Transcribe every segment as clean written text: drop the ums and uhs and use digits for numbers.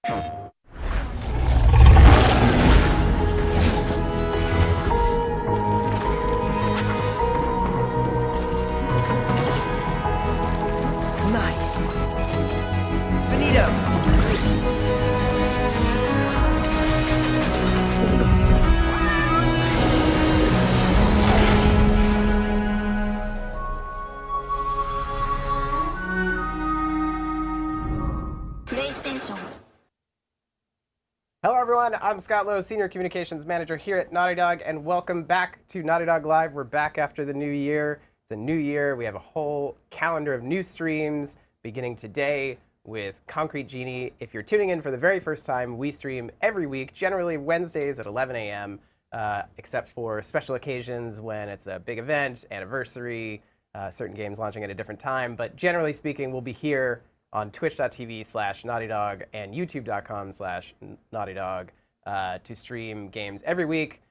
Nice. Finito. Hello everyone, I'm Scott Lowe, Senior Communications Manager here at Naughty Dog, and welcome back to Naughty Dog Live. We're back after the new year. It's a new year. We have a whole calendar of new streams beginning today with Concrete Genie. If you're tuning in for the very first time, we stream every week, generally Wednesdays at 11 a.m., except for special occasions when it's a big event, anniversary, certain games launching at a different time. But generally speaking, we'll be here on twitch.tv/naughtydog and youtube.com/naughtydog to stream games every week.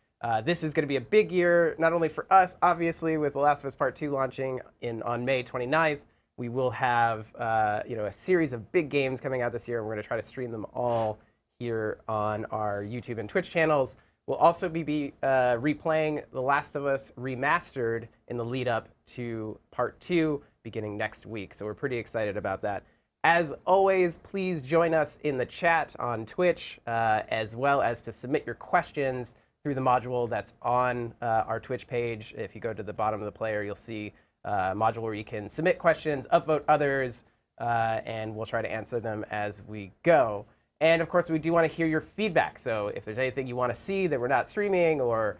This is going to be a big year, not only for us, obviously, with The Last of Us Part 2 launching on May 29th. We will have a series of big games coming out this year, and we're going to try to stream them all here on our YouTube and Twitch channels. We'll also be replaying The Last of Us Remastered in the lead up to Part 2 beginning next week, so we're pretty excited about that. As always, please join us in the chat on Twitch, as well as to submit your questions through the module that's on our Twitch page. If you go to the bottom of the player, you'll see a module where you can submit questions, upvote others, and we'll try to answer them as we go. And of course, we do want to hear your feedback. So if there's anything you want to see that we're not streaming or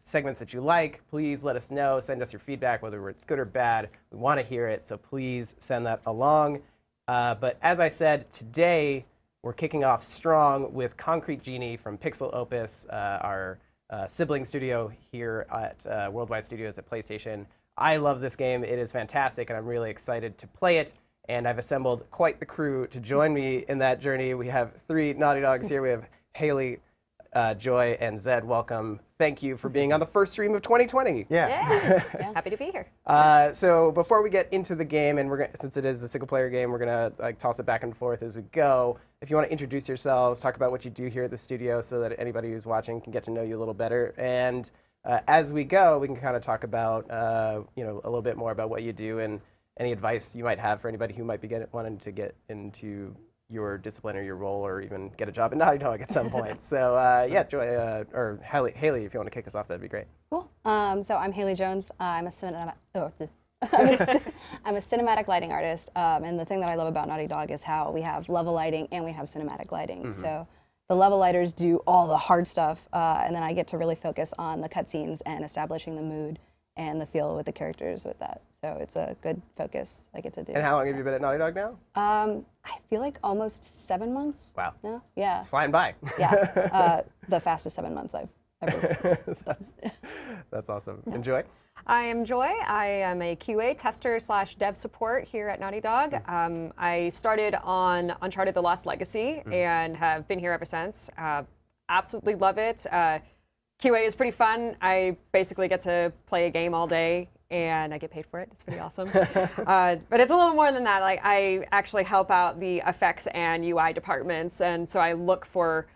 segments that you like, please let us know. Send us your feedback, whether it's good or bad. We want to hear it, so please send that along. But as I said, today we're kicking off strong with Concrete Genie from Pixel Opus, our sibling studio here at Worldwide Studios at PlayStation. I love this game. It is fantastic, and I'm really excited to play it. And I've assembled quite the crew to join me in that journey. We have three Naughty Dogs here. We have Haley, Joy, and Zaid. Welcome. Thank you for being on the first stream of 2020. Yeah. Happy to be here. So before we get into the game, and since it is a single-player game, we're gonna toss it back and forth as we go. If you want to introduce yourselves, talk about what you do here at the studio, so that anybody who's watching can get to know you a little better. And as we go, we can kind of talk about a little bit more about what you do and any advice you might have for anybody who might be wanting to get into your discipline or your role, or even get a job at Naughty Dog at some point. So Joy, or Haley, if you want to kick us off, that'd be great. Cool. So I'm Haley Jones. I'm a cinematic lighting artist. And the thing that I love about Naughty Dog is how we have level lighting and we have cinematic lighting. Mm-hmm. So the level lighters do all the hard stuff, and then I get to really focus on the cutscenes and establishing the mood and the feel with the characters with that. So it's a good focus I get to do. And how long have you been at Naughty Dog now? I feel like almost 7 months. Wow. No? Yeah. It's flying by. Yeah. The fastest 7 months I've ever. That's awesome. Yeah. And Joy? I am Joy. I am a QA tester / dev support here at Naughty Dog. I started on Uncharted: The Lost Legacy and have been here ever since. Absolutely love it. QA is pretty fun. I basically get to play a game all day, and I get paid for it. It's pretty awesome. But it's a little more than that. Like, I actually help out the effects and UI departments, and so I look for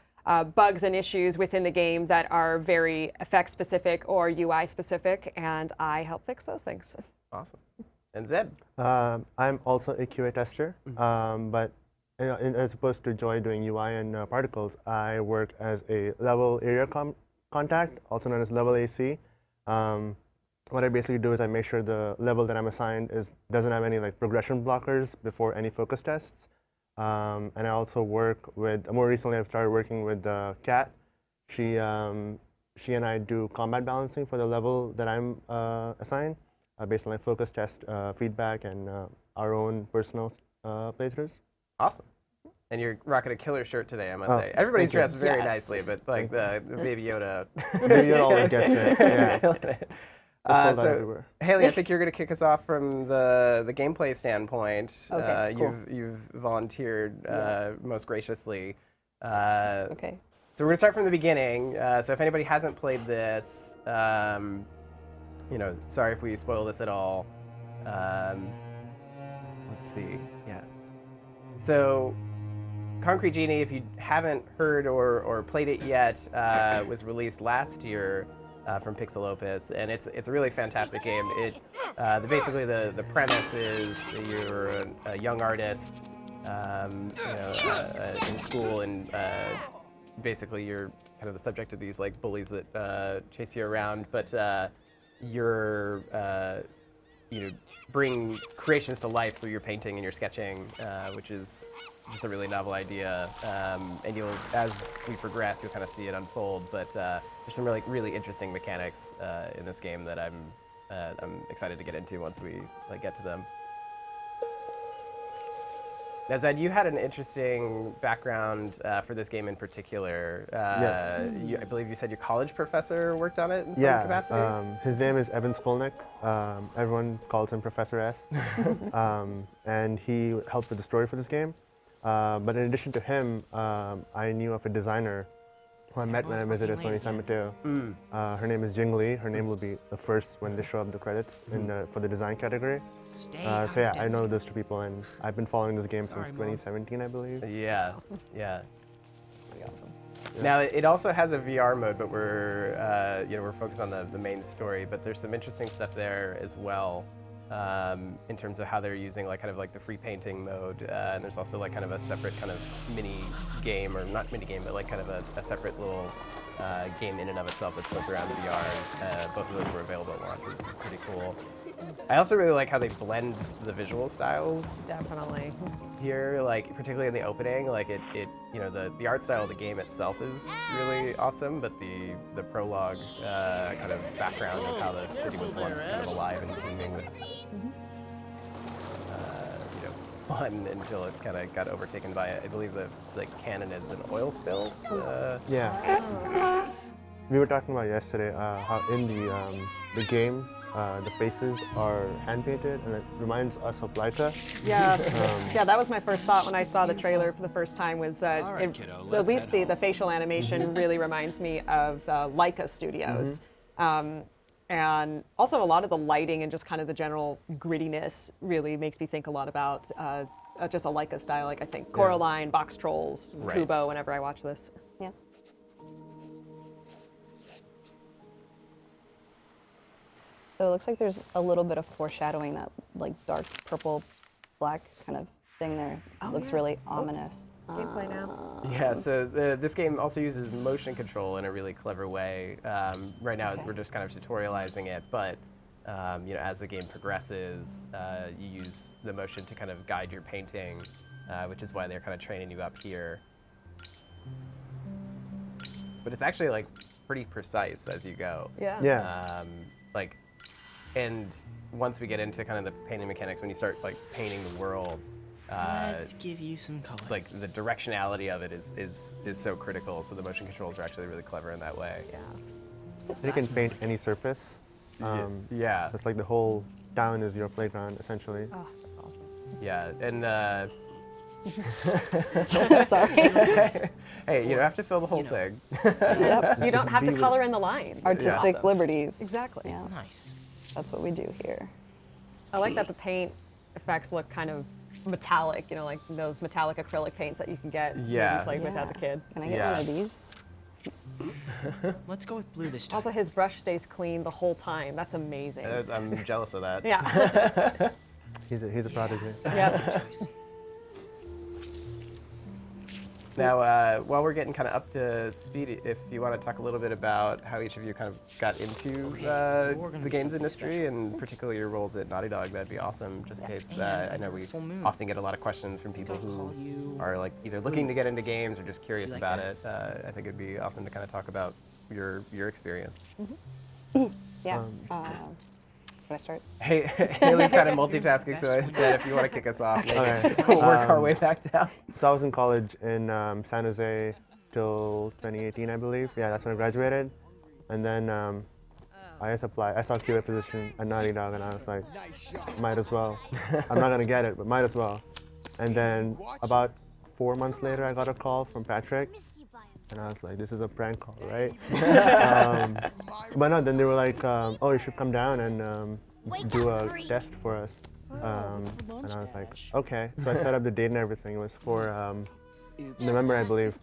bugs and issues within the game that are very effects specific or UI specific, and I help fix those things. Awesome. And Zaid? I'm also a QA tester, but as opposed to Joy doing UI and particles, I work as a level area contact, also known as level AC. What I basically do is I make sure the level that I'm assigned doesn't have any progression blockers before any focus tests. And I also work with, more recently I've started working with Kat. She and I do combat balancing for the level that I'm assigned, based on focus test feedback and our own personal playthroughs. Awesome. And you're rocking a killer shirt today, I must say. Everybody's dressed very nicely, but the Baby Yoda. Baby Yoda always gets it. Yeah. So Haley, I think you're going to kick us off from the gameplay standpoint. Okay, cool. You've volunteered most graciously. Okay. So we're going to start from the beginning. So if anybody hasn't played this, sorry if we spoil this at all. Let's see. Yeah. So Concrete Genie, if you haven't heard or played it yet, was released last year from Pixel Opus, and it's a really fantastic game. Basically the premise is you're a young artist, in school, and basically you're kind of the subject of these like bullies that chase you around, but you're bring creations to life through your painting and your sketching, which is just a really novel idea. And as we progress, you'll kind of see it unfold. But there's some really interesting mechanics in this game that I'm excited to get into once we get to them. Now, Zaid, you had an interesting background for this game in particular. Yes. I believe you said your college professor worked on it in some capacity? His name is Evan Skolnick. Everyone calls him Professor S. And he helped with the story for this game. But in addition to him, I knew of a designer who I met when I visited Sony San Mateo. Her name is Jing Lee. Her name will be the first when they show up the credits for the design category. So yeah, I know those two people, and I've been following this game since 2017, I believe. Yeah. Pretty awesome. Now it also has a VR mode, but we're focused on the main story. But there's some interesting stuff there as well, in terms of how they're using the free painting mode, and there's also kind of a separate kind of mini game, or not mini game, but kind of a separate little game in and of itself that's built around the VR. Both of those were available at launch, which is pretty cool. I also really like how they blend the visual styles. Definitely. Here, particularly in the opening, the art style of the game itself is really awesome, but the prologue kind of background of how the city was once kind of alive and teeming with fun until it kind of got overtaken by, I believe the canon is an oil spill. Yeah. We were talking about yesterday how in the game, the faces are hand-painted, and it reminds us of Laika. Yeah, that was my first thought when I saw the trailer for the first time, was at least the facial animation really reminds me of Laika Studios. And also a lot of the lighting and just kind of the general grittiness really makes me think a lot about just a Laika style, I think Coraline, Box Trolls, Kubo, whenever I watch this. Yeah. So it looks like there's a little bit of foreshadowing, that dark purple, black kind of thing there. It looks really ominous. Gameplay now. Yeah, so this game also uses motion control in a really clever way. Right now we're just kind of tutorializing it, but as the game progresses, you use the motion to kind of guide your painting, which is why they're kind of training you up here. But it's actually pretty precise as you go. Yeah. And once we get into kind of the painting mechanics, when you start painting the world, let's give you some color. The directionality of it is so critical. So the motion controls are actually really clever in that way. Yeah. You can paint any surface. Yeah. It's like the whole town is your playground, essentially. Oh, that's awesome. Yeah, and Sorry. hey, you don't have to fill the whole thing. Yep. You don't have to color in the lines. Artistic liberties. Exactly. Yeah. Nice. That's what we do here. I like that the paint effects look kind of metallic, like those metallic acrylic paints that you can get when you played with as a kid. Can I get one of these? Let's go with blue this time. Also, his brush stays clean the whole time. That's amazing. I'm jealous of that. Yeah. He's a prodigy. Yeah. Now, while we're getting kind of up to speed, if you want to talk a little bit about how each of you kind of got into the games industry, and particularly your roles at Naughty Dog, that'd be awesome. Just in case, I know we often get a lot of questions from people who are either looking to get into games or just curious about it. I think it'd be awesome to kind of talk about your experience. Yeah. Can I start? Hey, Haley's kind of multitasking, so I said if you want to kick us off, we'll work our way back down. So I was in college in San Jose till 2018, I believe. Yeah, that's when I graduated. And then I just applied. I saw a QA position at Naughty Dog, and I was like, might as well. I'm not going to get it, but might as well. And then about 4 months later, I got a call from Patrick. And I was like, this is a prank call, right? But no, then they were like, oh, you should come down and do a test for us. And I was like, okay. So I set up the date and everything. It was for November, I believe.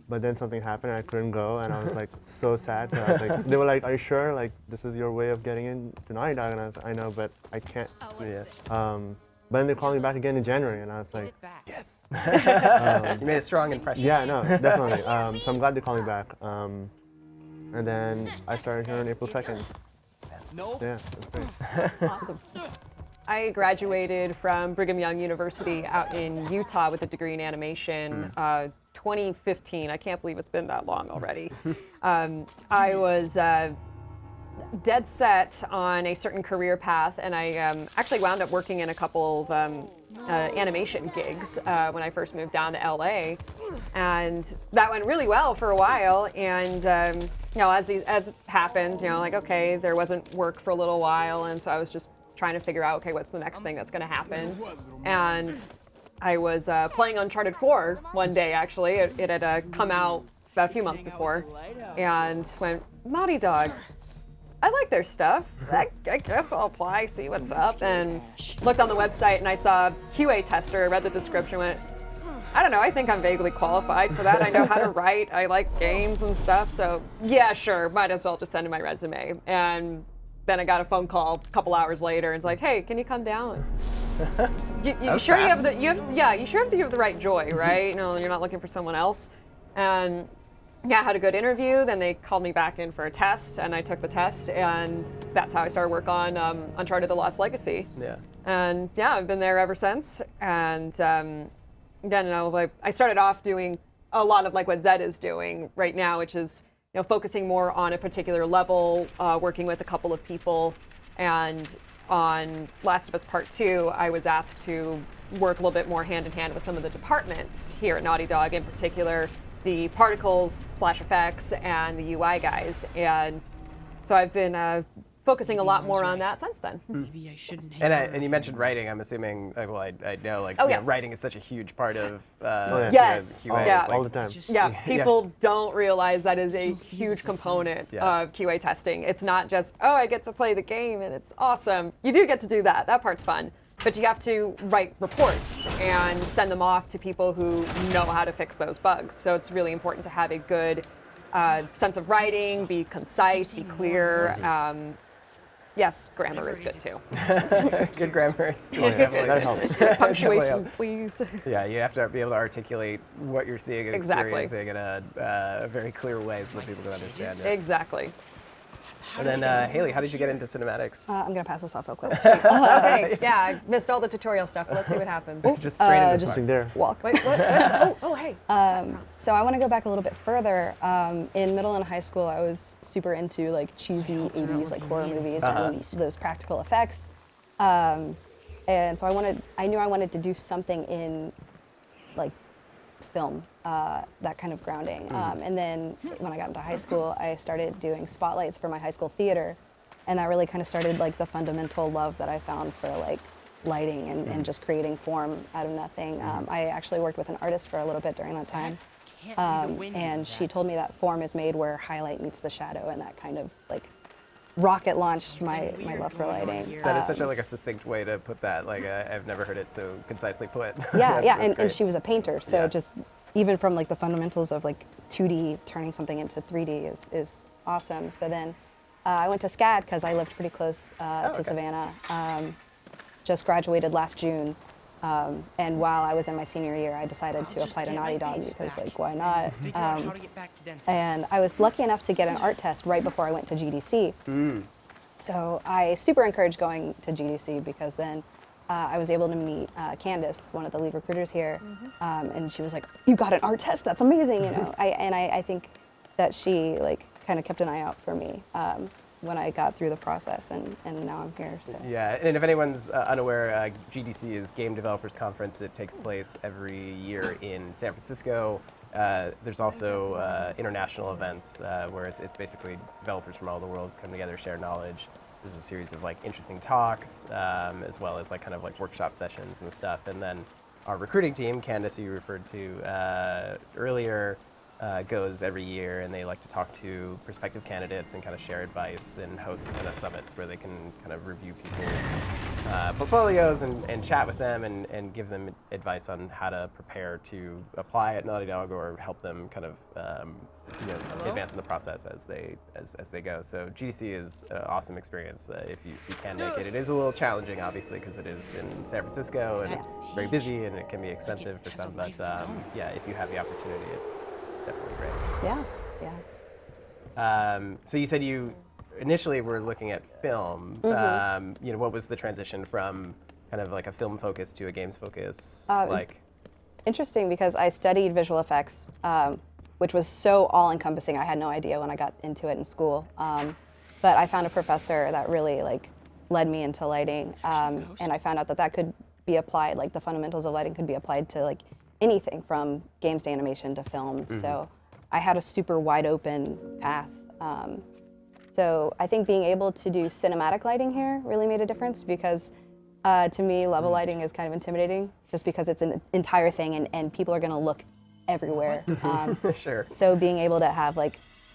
But then something happened and I couldn't go, and I was like so sad. 'Cause I was like, they were like, "Are you sure? Like, this is your way of getting into Naughty Dog?" And I was like, "I know, but I can't." Yeah. But then they called me back again in January, and I was like, Yes. You made a strong impression. "Yeah, no, definitely." So I'm glad they called me back. And then I started here on April 2nd. Nope. Yeah, that's great. I graduated from Brigham Young University out in Utah with a degree in animation 2015. I can't believe it's been that long already. I was dead set on a certain career path, and I actually wound up working in a couple of animation gigs when I first moved down to LA, and that went really well for a while. And as happens, like okay, there wasn't work for a little while, and so I was just trying to figure out, okay, what's the next thing that's going to happen. And I was playing Uncharted 4 one day, actually. It had come out about a few months before, and went, Naughty Dog, I like their stuff. I guess I'll apply, see what's up. And looked on the website, and I saw QA tester, read the description, went, I don't know, I think I'm vaguely qualified for that. I know how to write, I like games and stuff, so yeah, sure, might as well just send in my resume. And then I got a phone call a couple hours later, and it's like, hey, can you come down? You sure you have the right joy, right? No, you're not looking for someone else. And yeah, I had a good interview. Then they called me back in for a test, and I took the test, and that's how I started work on Uncharted: The Lost Legacy. Yeah. And yeah, I've been there ever since. And I started off doing a lot of like what Zaid is doing right now, which is focusing more on a particular level, working with a couple of people. And on Last of Us Part 2, I was asked to work a little bit more hand in hand with some of the departments here at Naughty Dog, in particular the particles / effects and the UI guys. And so I've been focusing a lot more on that since then. Maybe I shouldn't hang And you mentioned writing. I'm assuming, I know, yes. writing is such a huge part of Yes. QA. Yeah. It's All the time. Yeah, people don't realize that is a huge component of QA testing. It's not just, oh, I get to play the game and it's awesome. You do get to do that. That part's fun. But you have to write reports and send them off to people who know how to fix those bugs. So it's really important to have a good sense of writing, be concise, be clear. Yes, grammar is good too. Good grammar is That helps. Punctuation, please. Yeah, you have to be able to articulate what you're seeing and Exactly. experiencing in a very clear way so that people can understand it. Exactly. And then, Haley, how did you get into cinematics? I'm gonna pass this off real quick. Okay, yeah, I missed all the tutorial stuff. Let's see what happens. Just straight into just- Sitting there. Walk. Wait, what? Oh, hey. So I want to go back a little bit further. In middle and high school, I was super into like cheesy 80s like horror movies and those practical effects. And so I knew I wanted to do something in like film, that kind of grounding. And then when I got into high school, I started doing spotlights for my high school theater. And that really kind of started like the fundamental love that I found for like lighting and just creating form out of nothing. I actually worked with an artist for a little bit during that time. And she told me that form is made where highlight meets the shadow, and that kind of like rocket launched my love for lighting. That is such a succinct way to put that. Like, I've never heard it so concisely put. Yeah, That's and great. she was a painter, so Yeah. just even from like the fundamentals of like 2D turning something into 3D is awesome. So then I went to SCAD because I lived pretty close to Savannah. Just graduated last June, and while I was in my senior year, I decided to apply to Naughty Dog because like why not? Figure out how to get back to Denska. And I was lucky enough to get an art test right before I went to GDC. So I super encouraged going to GDC because then I was able to meet Candace, one of the lead recruiters here, and she was like, "You got an art test? That's amazing!" I think that she like kind of kept an eye out for me when I got through the process, and now I'm here. So. Yeah, and if anyone's unaware, GDC is Game Developers Conference. It takes place every year in San Francisco. There's also international events where it's basically developers from all over the world come together, share knowledge. There's a series of like interesting talks, as well as like kind of like workshop sessions and stuff. And then our recruiting team, Candace, who you referred to earlier, goes every year, and they like to talk to prospective candidates and kind of share advice and host kind of summits where they can kind of review people's portfolios and chat with them and give them advice on how to prepare to apply at Naughty Dog or help them kind of advance in the process as they go. So GDC is an awesome experience if you can make it. It is a little challenging, obviously, because it is in San Francisco and very busy, and it can be expensive for some. But if you have the opportunity, it's definitely great. Yeah. So you said you initially were looking at film. What was the transition from kind of like a film focus to a games focus? Interesting because I studied visual effects, which was so all-encompassing. I had no idea when I got into it in school. But I found a professor that really led me into lighting, and I found out that could be applied, like the fundamentals of lighting could be applied to anything from games to animation to film. So I had a super wide open path. So I think being able to do cinematic lighting here really made a difference because to me, level lighting is kind of intimidating just because it's an entire thing and people are gonna look everywhere. Sure. So being able to have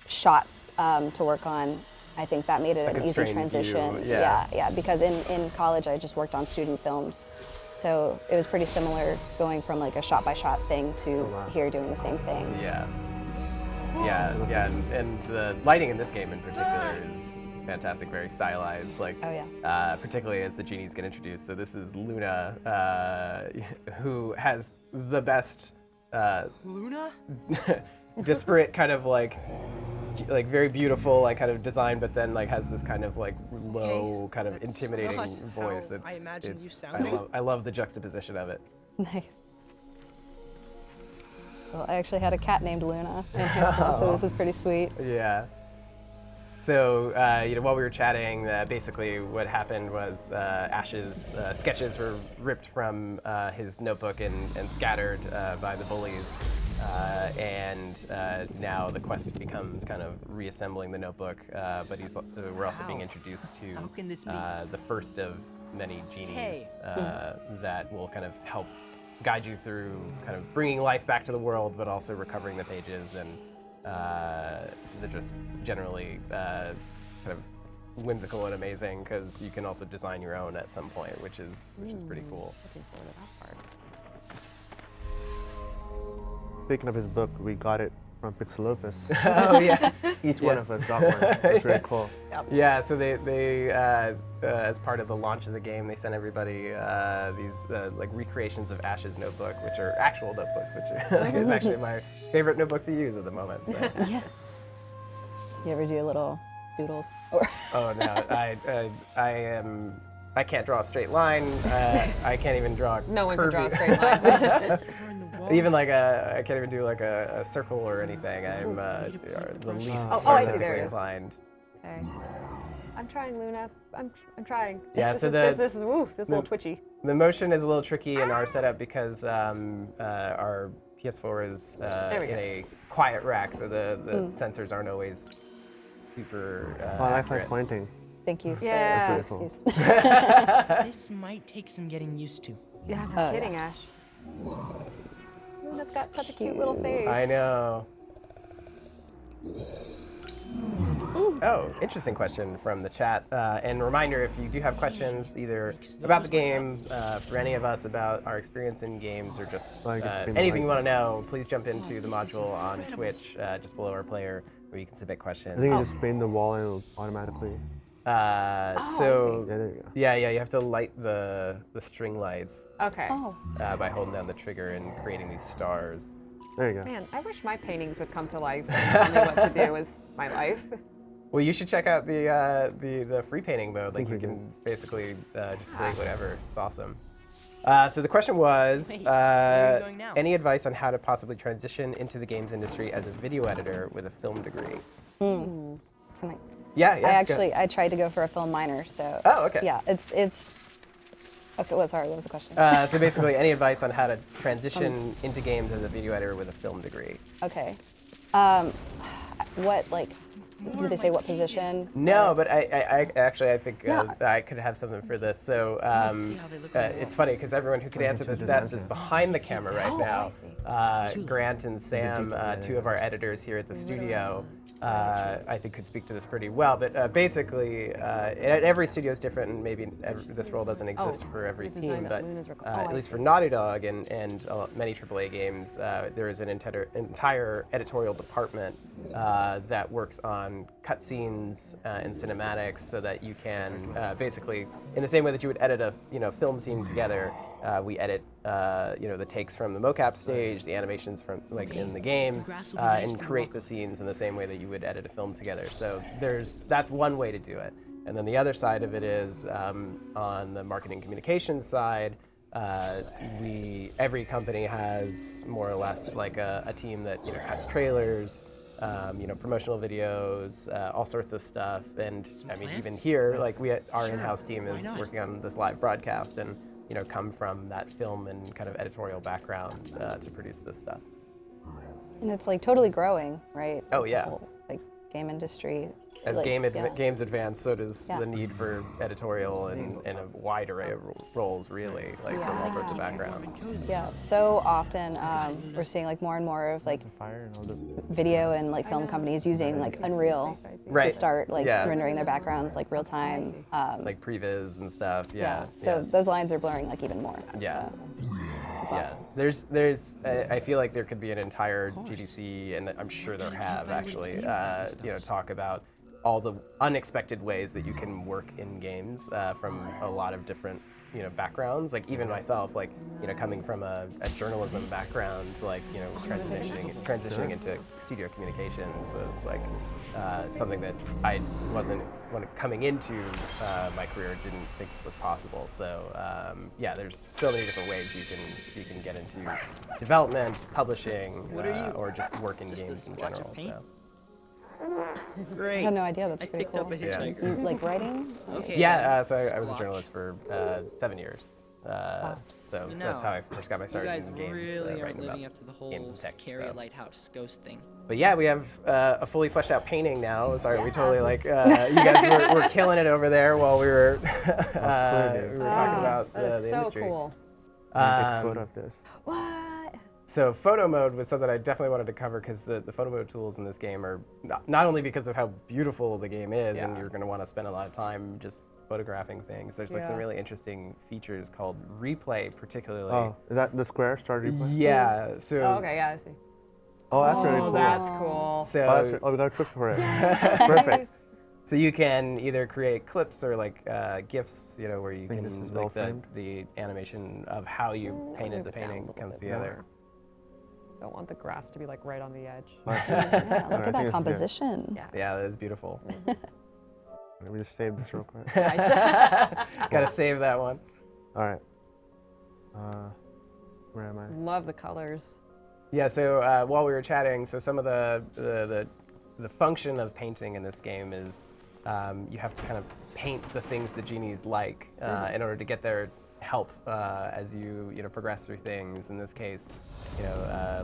shots to work on, I think that made it an easy constrained transition. view, yeah. Because in college I just worked on student films. So it was pretty similar going from a shot by shot thing to here doing the same thing. And the lighting in this game in particular is fantastic, very stylized. Particularly as the genies get introduced. So this is Luna, who has the best Luna? disparate kind of very beautiful kind of design, but then has this kind of low kind of That's intimidating not voice. how I imagine you sounding. I love the juxtaposition of it. Nice. Well, I actually had a cat named Luna in high school, so this is pretty sweet. Yeah. So, while we were chatting, basically what happened was Ash's sketches were ripped from his notebook and scattered by the bullies. Now the quest becomes kind of reassembling the notebook, but we're also being introduced to How can this be? the first of many genies that will kind of help guide you through kind of bringing life back to the world, but also recovering the pages and they're just generally kind of whimsical and amazing because you can also design your own at some point, which is pretty cool. Looking forward to that part. Speaking of his book, we got it from Pixelopus. Oh yeah. Each one of us got one. That's really cool. Yeah, so they as part of the launch of the game, they sent everybody these recreations of Ash's notebook, which are actual notebooks, which is actually my favorite notebook to use at the moment. So. Yeah. You ever do little doodles? Oh no, I can't draw a straight line. I can't even draw. No one can draw a curvy- straight line. Even I can't even do a circle or anything. I'm the least I see, there artistically it is. inclined. Okay. I'm trying, Luna. I'm trying. Yeah, This so is this is a little twitchy. The motion is a little tricky in our setup because our PS4 is in a quiet rack, so the sensors aren't always super I like nice accurate. pointing. Thank you for Yeah. the That's really excuse. This might take some getting used to. Yeah, no kidding, Ash. Luna's got such a cute little face. I know. Oh, interesting question from the chat. And reminder, if you do have questions either about the game, for any of us about our experience in games, or just anything you want to know, please jump into the module on Twitch, just below our player, where you can submit questions. I think you just paint the wall and it'll automatically. Yeah, there you go. Yeah, you have to light the string lights Okay. by holding down the trigger and creating these stars. There you go. Man, I wish my paintings would come to life and tell me what to do with my life. Well, you should check out the free painting mode. Like you can basically just create whatever. It's awesome. So the question was, Wait, where are you going now? any advice on how to possibly transition into the games industry as a video editor with a film degree? Can I- Yeah. I tried to go for a film minor, so. Oh, okay. Yeah, it's. Okay, sorry, what was the question? So basically, any advice on how to transition into games as a video editor with a film degree? Okay. What Did they say what position? No, but I actually I think No. I could have something for this. So see how they look on the it's funny because everyone who could answer this best is behind the camera right now. Grant and Sam, two of our editors here at the studio, I think could speak to this pretty well. But basically, every studio is different, and maybe this role doesn't exist for every team. But at least for Naughty Dog and many AAA games, there is an entire editorial department that works on cutscenes and cinematics, so that you can basically, in the same way that you would edit a film scene together, we edit the takes from the mocap stage, the animations from in the game, and create the scenes in the same way that you would edit a film together. So that's one way to do it. And then the other side of it is on the marketing communications side. Every company has more or less like a team that cuts trailers, promotional videos, all sorts of stuff. And I mean, even here, like our in-house team is working on this live broadcast, and come from that film and kind of editorial background to produce this stuff. And it's like totally growing, right? Oh, The yeah. whole, like game industry. As like, games advance, so does Yeah. the need for editorial and a wide array of roles, really, like from all sorts of backgrounds. Yeah, so often we're seeing like more and more of like Fire and all the video and like film companies using like Unreal Right. to start like Yeah. rendering their backgrounds like real time. Like previs and stuff. Yeah. Yeah. So those lines are blurring like even more. Yeah. So, it's Yeah, awesome. there's. I feel like there could be an entire GDC, and I'm sure there have actually. Talk about all the unexpected ways that you can work in games from a lot of different backgrounds. Like even myself, like coming from a journalism background, like transitioning into studio communications was like something that I wasn't coming into my career didn't think was possible. So there's so many different ways you can get into development, publishing, or just work in games in general. So. Great. I had no idea. That's I pretty picked cool. up a hitchhiker. You like writing? Okay. Yeah, so I was a journalist for 7 years. So You that's how I know, first got my You start guys in games, really writing aren't living about up to the whole games and tech. scary So. lighthouse ghost thing. But yeah, we have a fully fleshed out painting now. Sorry, we totally you guys were killing it over there while we were talking about That is the so industry. cool. take a photo of this. What? So photo mode was something I definitely wanted to cover because the photo mode tools in this game are not only because of how beautiful the game is, and you're going to want to spend a lot of time just photographing things. There's like some really interesting features called replay, particularly. Oh, is that the square start replay? Yeah. So. Oh, okay, yeah, I see. Oh, that's really cool. That's cool. So. We got a clip for it. That's perfect. So you can either create clips or like GIFs, where you think this is can well like framed. the animation of how you painted the move it down a painting little comes bit together. Don't want the grass to be like right on the edge. Yeah, look I at think that it's composition. Yeah. Yeah, that is beautiful. Let me just save this real quick. Gotta save that one. All right. Where am I? Love the colors. Yeah. So while we were chatting, so some of the function of painting in this game is you have to kind of paint the things the genies like in order to get their help as you progress through things. In this case,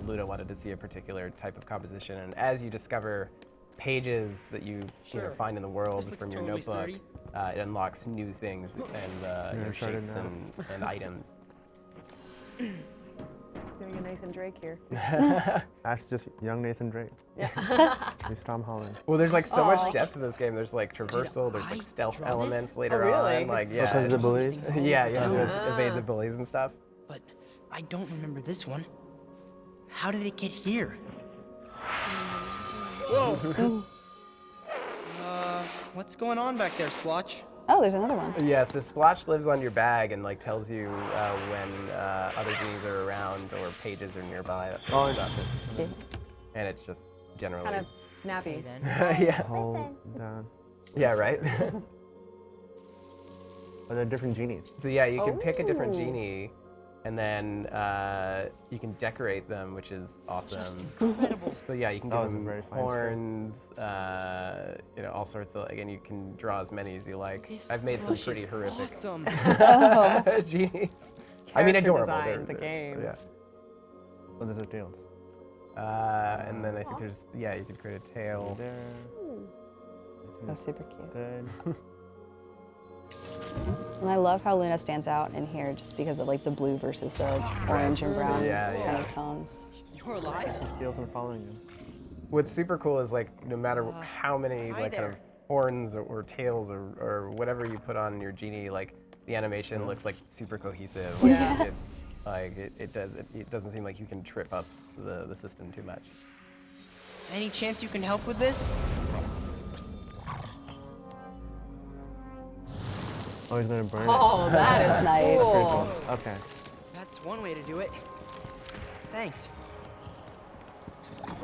Luna wanted to see a particular type of composition, and as you discover pages that you find in the world This looks from your totally notebook, sturdy. it unlocks new things and try it shapes now. and items. Doing a Nathan Drake here. That's just young Nathan Drake. He's Tom Holland. Well, there's like so much depth to this game. There's like traversal, there's I like stealth draw elements this? later really? on. Like Because yeah, of the bullies? yeah, you have to Ah. evade the bullies and stuff. But I don't remember this one. How did it get here? Whoa. What's going on back there, Splotch? Oh, there's another one. Yeah, so Splotch lives on your bag and like tells you when other genies are around or pages are nearby. That sort of stuff. Yeah. And it's just generally. Kind of nappy. Then. yeah. Hold down. Yeah, right. Are there different genies? So yeah, you can pick a different Oh. genie, and then you can decorate them, which is awesome. Just incredible. So yeah, you can That give was a them very fine horns, all sorts of. Again, you can draw as many as you like. This I've made some plush pretty is horrific Awesome. genies. I mean, Character adorable. design, They're- the they're- game. Yeah. Oh, there's a tails. And then I think there's you could create a tail. There. That's super cute. Good. And I love how Luna stands out in here just because of like the blue versus the orange and brown Yeah, kind yeah. of tones. You're alive? He steals and following you. What's super cool is like no matter how many like kind of horns or tails or whatever you put on your genie, like the animation looks like super cohesive. Like, it doesn't seem like you can trip up the system too much. Any chance you can help with this? Oh, he's gonna burn Oh, that is Nice. cool. it. Okay. That's one way to do it. Thanks.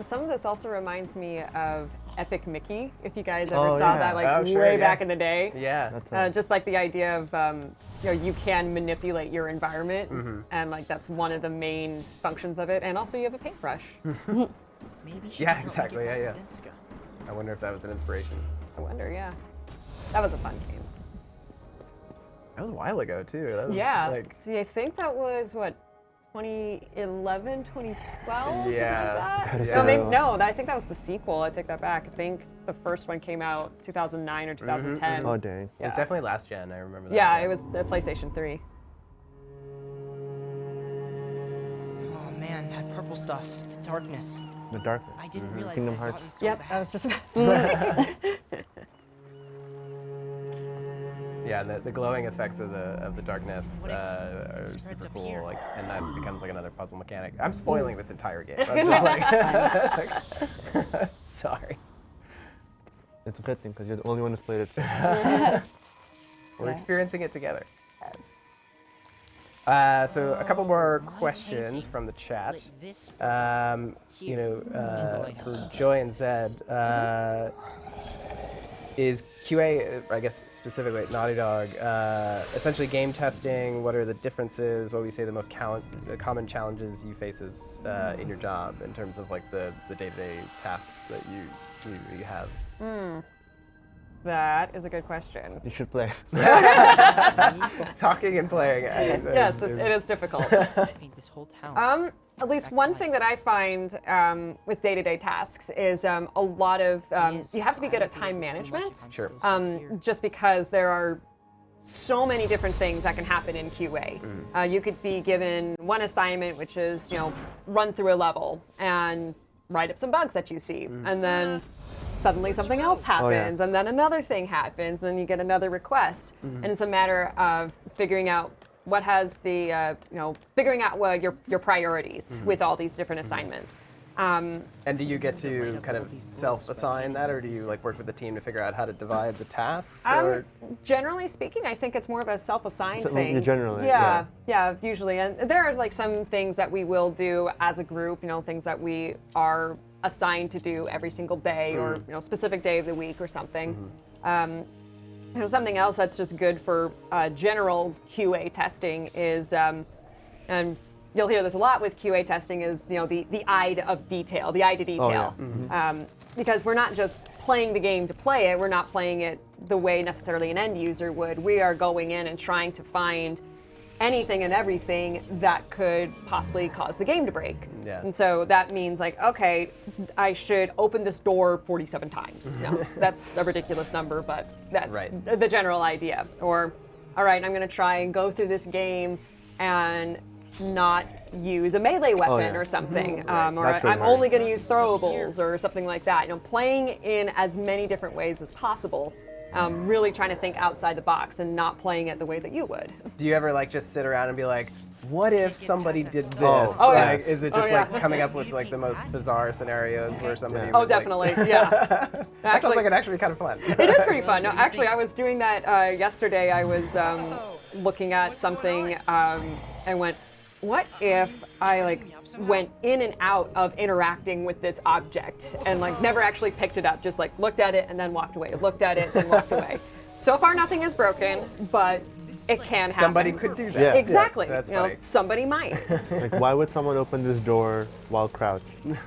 Some of this also reminds me of Epic Mickey, if you guys ever Oh, saw yeah. that, like Oh, sure, way yeah. back in the day. Yeah. That's Just like the idea of, you can manipulate your environment, and like that's one of the main functions of it. And also, you have a paintbrush. Maybe she Yeah, can help me exactly, get yeah, back to Denska. I wonder if that was an inspiration. I wonder, yeah, that was a fun game. That was a while ago too. That was Yeah. like See, I think that was what, 2011, 2012, Yeah. something like that. Yeah. So maybe, no, I think that was the sequel. I take that back. I think the first one came out 2009 or 2010. Oh, dang. it's definitely last gen. I remember that. Yeah, it was the PlayStation 3. Oh man, that purple stuff, the darkness. The darkness. I didn't realize Kingdom it had Hearts. gotten so Yep, bad. that was just. Yeah, the glowing effects of the darkness What if are it super spreads up cool. here? Like, and that becomes like another puzzle mechanic. I'm spoiling this entire game. I'm just like, sorry. It's a good thing because you're the only one who's played it. So. We're Yeah. experiencing it together. So a couple more questions from the chat. Like this. For Joy and Zed, is QA, I guess specifically at Naughty Dog, essentially game testing? What are the differences? What would you say the most common challenges you face in your job in terms of like the day-to-day tasks that you have? That is a good question. You should play. Talking and playing. Yes, it is difficult. Paint this whole town. At least one thing that I find with day-to-day tasks is a lot of you have to be good at time management. Sure. Just because there are so many different things that can happen in QA. You could be given one assignment, which is run through a level and write up some bugs that you see, and then suddenly something else happens, and then another thing happens, and then you get another request, and it's a matter of figuring out what has the figuring out what your priorities with all these different assignments. And do you get to kind of self-assign that, or do you like work with the team to figure out how to divide the tasks? Or Generally speaking, I think it's more of a self-assigned So, thing. generally, yeah, usually. And there are like some things that we will do as a group, things that we are assigned to do every single day or specific day of the week or something. Something else that's just good for general QA testing is, and you'll hear this a lot with QA testing, is the eye of detail, the eye to detail. Because we're not just playing the game to play it, we're not playing it the way necessarily an end user would. We are going in and trying to find anything and everything that could possibly cause the game to break. Yeah. And so that means like, okay, I should open this door 47 times. No, that's a ridiculous number, but that's the general idea. Or, all right, I'm gonna try and go through this game and not use a melee weapon or something. Or That's really I'm hard. only gonna use throwables or something like that. Playing in as many different ways as possible. Really trying to think outside the box and not playing it the way that you would. do you ever like just sit around and be like, what if somebody did this? Oh, like, yes. is it just like coming up with like the most bizarre scenarios where somebody? Oh, would, like- definitely, yeah. That sounds like it'd actually be kind of fun. It is pretty fun. No, actually, I was doing that yesterday. I was looking at something and went, what if I went in and out of interacting with this object and never actually picked it up, just looked at it and then walked away, looked at it, then walked away. So far, nothing is broken, but it can happen. Somebody could do that. Yeah. Exactly. That's funny. Somebody might. Like, why would someone open this door while crouched?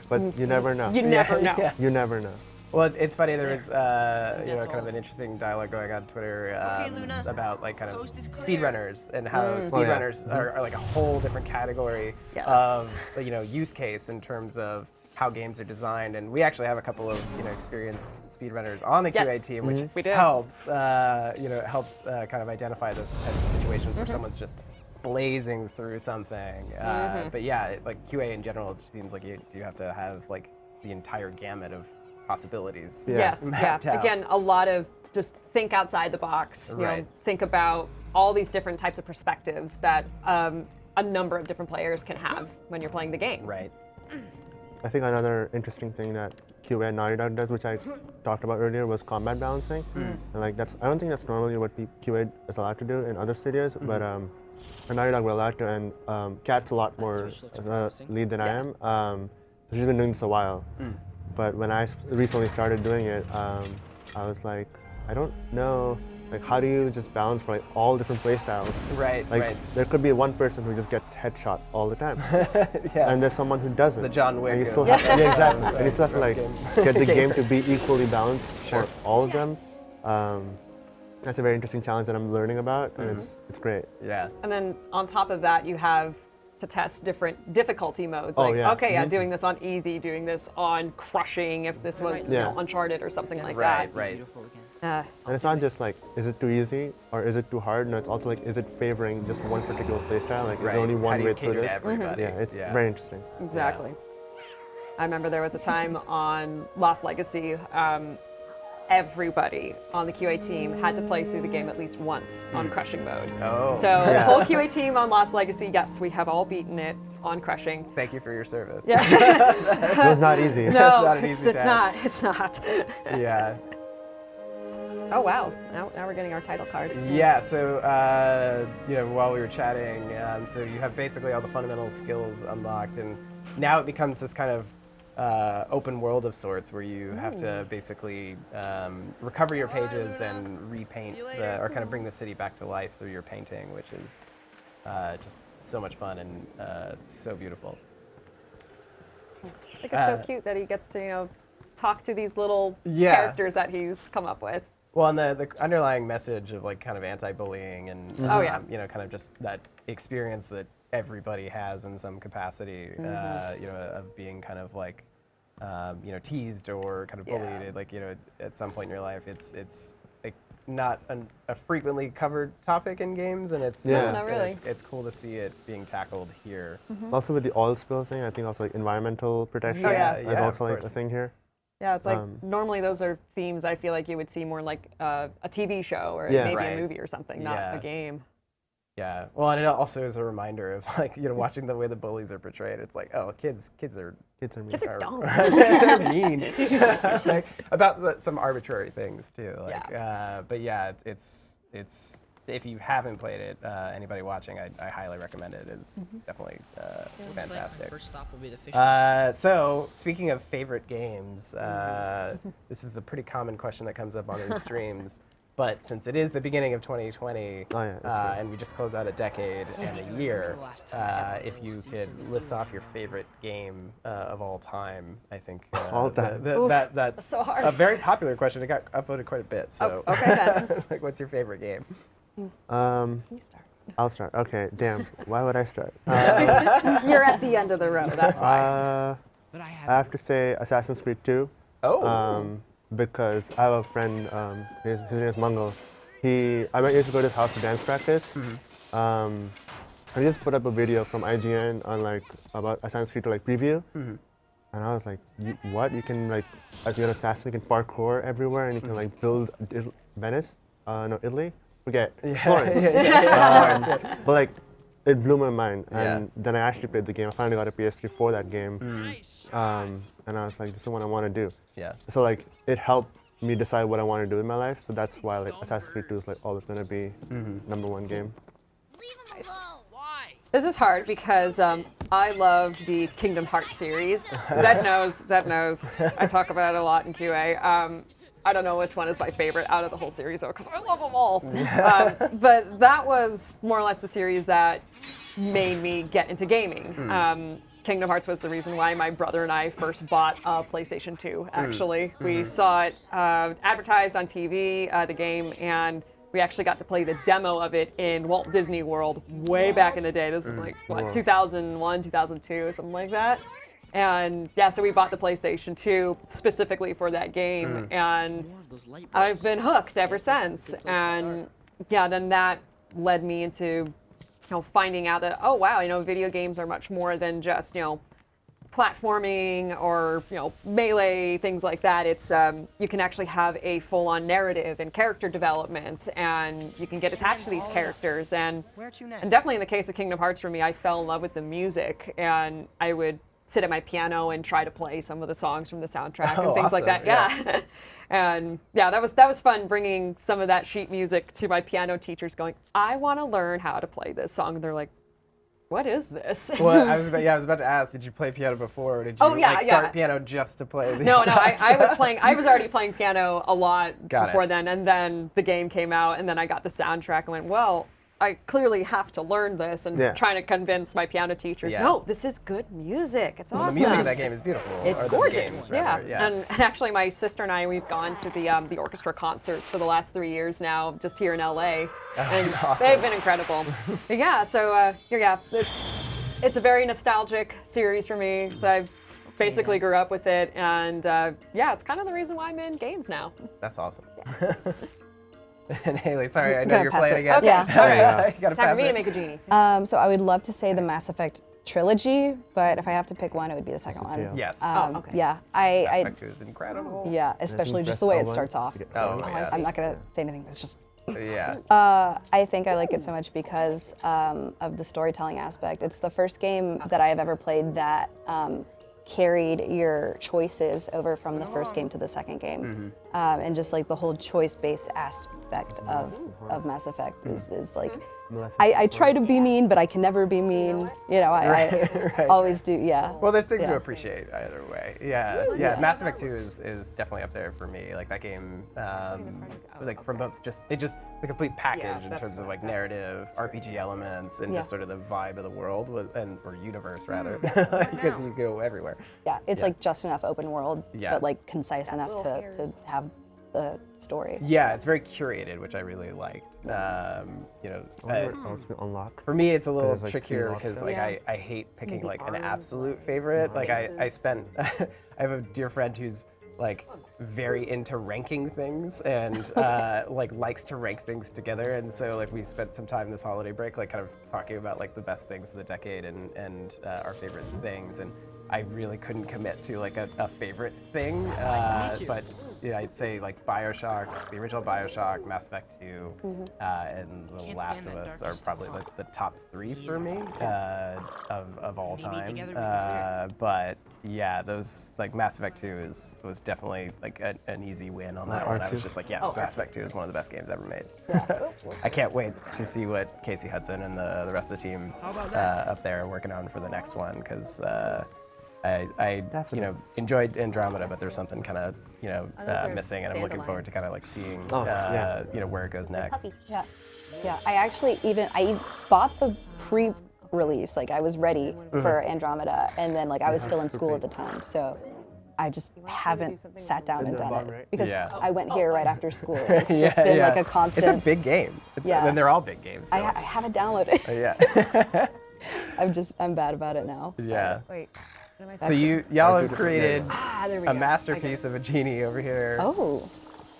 But you never know. You never know. Yeah. You never know. Well, it's funny. There was, kind of an interesting dialogue going on Twitter Luna. about kind of Coast is clear. speedrunners and how Oh, yeah. speedrunners are like a whole different category Yes. of use case in terms of how games are designed, and we actually have a couple of experienced speedrunners on the QA Yes, team, which we do. helps kind of identify those types of situations where someone's just blazing through something. But yeah, like QA in general, it seems like you have to have like the entire gamut of possibilities. Yeah. Yes, yeah. mapped out. Again, a lot of just think outside the box. You know, Right. think about all these different types of perspectives that a number of different players can have when you're playing the game. Right. I think another interesting thing that QA and Naughty Dog does, which I talked about earlier, was combat balancing. And like I don't think that's normally what QA is allowed to do in other studios, but at Naughty Dog we're allowed to, and Kat's a lot more lead than I am. She's been doing this a while, but when I recently started doing it, I was like, I don't know, like how do you just balance for like all different play styles? Right. Like right. there could be one person who just gets headshot all the time, Yeah. and there's someone who doesn't. The John Wick And you of- still have, yeah, exactly. And you still have to like game. get the game to Gamers. be equally balanced Sure. for all of them. That's a very interesting challenge that I'm learning about, and it's great. Yeah. And then on top of that, you have to test different difficulty modes. Oh, Like, yeah. okay, yeah, doing this on easy, doing this on crushing if this was Yeah. Uncharted or something like Right. that. Right. Beautiful again. And it's not just like, is it too easy or is it too hard? No, it's also like, is it favoring just one particular playstyle? Like, is Right. there only How one do way you through cater to this? everybody? Yeah, it's very interesting. Exactly. I remember there was a time on Lost Legacy, everybody on the QA team had to play through the game at least once on crushing mode. Oh. So the whole QA team on Lost Legacy, yes, we have all beaten it on crushing. Thank you for your service. Yeah. It was not easy. No, not an it's, easy it's task. not. It's not. Yeah. Oh wow! Now we're getting our title card. Yeah, so, while we were chatting, so you have basically all the fundamental skills unlocked, and now it becomes this kind of open world of sorts where you have to basically recover your pages and repaint or kind of bring the city back to life through your painting, which is just so much fun and so beautiful. I think it's so cute that he gets to talk to these little Yeah. characters that he's come up with. Well, and the underlying message of like kind of anti-bullying and Oh, yeah. kind of just that experience that everybody has in some capacity, of being kind of like teased or kind of bullied. Yeah. Like at some point in your life, it's like not a frequently covered topic in games, and it's Yeah. Not really. it's cool to see it being tackled here. Also with the oil spill thing, I think also like environmental protection Oh, yeah. is Yeah, also of like a course. thing here. Yeah, it's like normally those are themes I feel like you would see more like a TV show or Yeah. maybe Right. a movie or something, not Yeah. a game. Yeah. Well, and it also is a reminder of like watching the way the bullies are portrayed. It's like, oh, kids are Kids are mean. Kids are dumb. they're mean. Like, about some arbitrary things too. Like, but yeah, it's if you haven't played it, anybody watching, I highly recommend it. It's definitely Looks like my fantastic. first stop will be the fish. So speaking of favorite games, this is a pretty common question that comes up on these streams. But since it is the beginning of 2020, Oh, yeah, that's right. and we just closed out a decade and a year, if you could list off your favorite game of all time, I think All time. that's so hard. a very popular question. It got upvoted quite a bit. So, Oh, okay then. like, what's your favorite game? You start. I'll start. Okay, damn. Why would I start? You're at the end of the road. That's why. But I I have. have to say Assassin's Creed 2. Oh, Because I have a friend, his name is Mango. I used to go to his house for dance practice. And he just put up a video from IGN on like about Assassin's Creed to like preview. And I was like, what? You can like, as you're an assassin, you can parkour everywhere and you can like build Venice? No, Italy? Forget. Florence. But like, it blew my mind. And then I actually played the game. I finally got a PS3 for that game. And I was like, this is what I want to do. yeah. So like it helped me decide what I want to do in my life. So that's why like Assassin's Creed 2 is like always gonna be #1 game. Leave him alone. Why? This is hard because I love the Kingdom Hearts series. Zed knows. I talk about it a lot in QA. I don't know which one is my favorite out of the whole series though, because I love them all. But that was more or less the series that made me get into gaming. Kingdom Hearts was the reason why my brother and I first bought a PlayStation 2, actually. We saw it advertised on TV, the game, and we actually got to play the demo of it in Walt Disney World way back in the day. This was like, 2001, 2002, something like that. And yeah, so we bought the PlayStation 2 specifically for that game, and I've been hooked ever since. And yeah, then that led me into finding out that, oh wow, video games are much more than just, platforming or, melee, things like that. It's, you can actually have a full-on narrative and character development, and you can get attached to these characters. And definitely in the case of Kingdom Hearts for me, I fell in love with the music, and I would sit at my piano and try to play some of the songs from the soundtrack and things like that. Yeah. And yeah, that was fun, bringing some of that sheet music to my piano teachers, going, I want to learn how to play this song. And they're like, what is this? Well, I was about to ask, did you play piano before, or did you start piano just to play these No, songs? I was already playing piano a lot before then, and then the game came out, and then I got the soundtrack and went, well, I clearly have to learn this, and trying to convince my piano teachers, no, this is good music. It's awesome. The music of that game is beautiful. It's or gorgeous. Games, rather. Yeah. And actually, my sister and I, we've gone to the orchestra concerts for the last 3 years now, just here in LA, and awesome. they've been incredible. But yeah, so it's a very nostalgic series for me. So I basically grew up with it, and it's kind of the reason why I'm in games now. That's awesome. And Haley, sorry, I know you're playing again. Okay, Yeah. all right. You gotta Time for pass me it. to make a genie. So I would love to say the Mass Effect trilogy, but if I have to pick one, it would be the second one. Yeah. Yes. Okay. Yeah, Mass I Effect 2 is incredible. yeah, especially just the way it starts off. I'm not gonna say anything. It's just. Yeah. I think I like it so much because of the storytelling aspect. It's the first game that I have ever played that carried your choices over from the first game to the second game. And just like the whole choice-based aspect of Mass Effect is like, I try to be mean, but I can never be mean. I always do, yeah. Well, there's things to appreciate either way. Yeah. Mass Effect 2 is definitely up there for me. Like that game, like from both just the complete package in terms of like narrative, RPG elements, and just sort of the vibe of the world or universe rather, because you go everywhere. Yeah, it's like just enough open world, Yeah. but like concise enough to have the story. Yeah, it's very curated, which I really liked. Unlock. For me, it's a little There's, like, trickier unlock because stuff. like I hate picking like an absolute favorite. Like I spent, I have a dear friend who's like very into ranking things and like likes to rank things together, and so like we spent some time this holiday break like kind of talking about like the best things of the decade and our favorite things, and I really couldn't commit to like a favorite thing, but yeah, I'd say like BioShock, the original BioShock, Mass Effect 2, and The Last of Us are probably like the top 3 for me of all time. But yeah, those like Mass Effect 2 was definitely like an easy win on that one. I was just like, Mass Effect 2 is one of the best games ever made. I can't wait to see what Casey Hudson and the rest of the team up there are working on for the next one, because I enjoyed Andromeda, but there's something kind of missing, and I'm looking forward to kind of like seeing where it goes next. Yeah. I actually I bought the pre-release, like I was ready for Andromeda, and then like I was still in school at the time, so I just haven't sat down and done it because I went here right after school. It's just been like a constant. It's a big game. And they're all big games. So. I have it downloaded. Yeah. I'm bad about it now. Yeah. Wait. So y'all have created a masterpiece of a genie over here. Oh.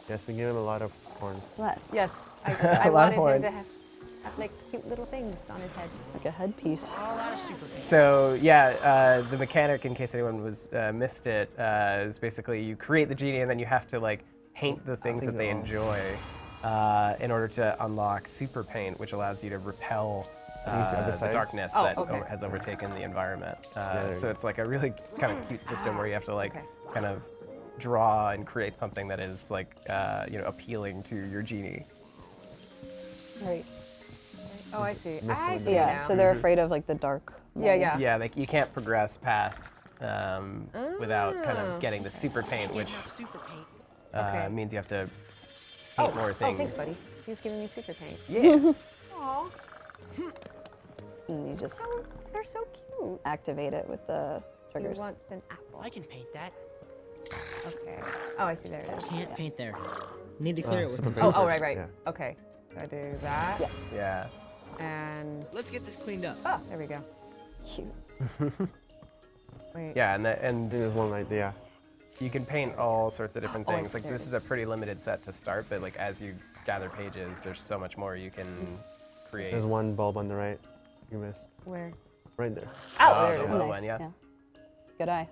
Yes, we give him a lot of horns. What? Yes, I lot of wanted him horns. to have like cute little things on his head. Like a headpiece. So the mechanic, in case anyone missed it, is basically you create the genie and then you have to like paint the things that they enjoy in order to unlock super paint, which allows you to repel the darkness that has overtaken the environment. So it's like a really kind of cute system where you have to like kind of draw and create something that is like appealing to your genie. Right. Oh, I see. I see Yeah. now. So they're afraid of like the dark. Yeah. Yeah, like you can't progress past without kind of getting the super paint, which means you have to paint more things. Oh, thanks, buddy. He's giving me super paint. Yeah. Aw. And you just They're so cute. activate it with the He triggers. wants an apple. I can paint that. Okay. Oh, I see. There it is. Can't paint there. Need to clear it with some Oh, right. Yeah. Okay. So I do that. Yeah. And Let's get this cleaned up. oh, there we go. Cute. Wait. Yeah, and There's one light, yeah. you can paint all sorts of different Oh, I things. Like see. this is a pretty limited set to start, but like as you gather pages, there's so much more you can create. There's one bulb on the right. You missed. Where? Right there. Oh, there it the is. little Nice, one, yeah. Good eye.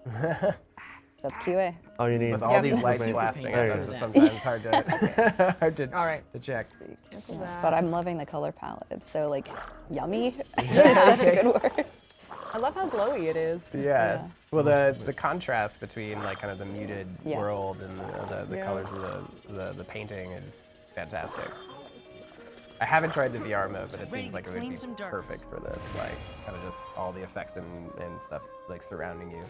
That's QA. Oh, you need. With all these Yeah. lights Right. blasting There at you us, go. it's sometimes hard to hard to, All right. to check. So you cancel that. But I'm loving the color palette. It's so like yummy. That's a good word. I love how glowy it is. Yeah. Yeah. Well, the contrast between like kind of the muted Yeah. world and the Yeah. colors of the painting is fantastic. I haven't tried the VR mode, but it Ready seems to like it would clean be some darkness. perfect for this. Like kind of just all the effects and stuff like surrounding you.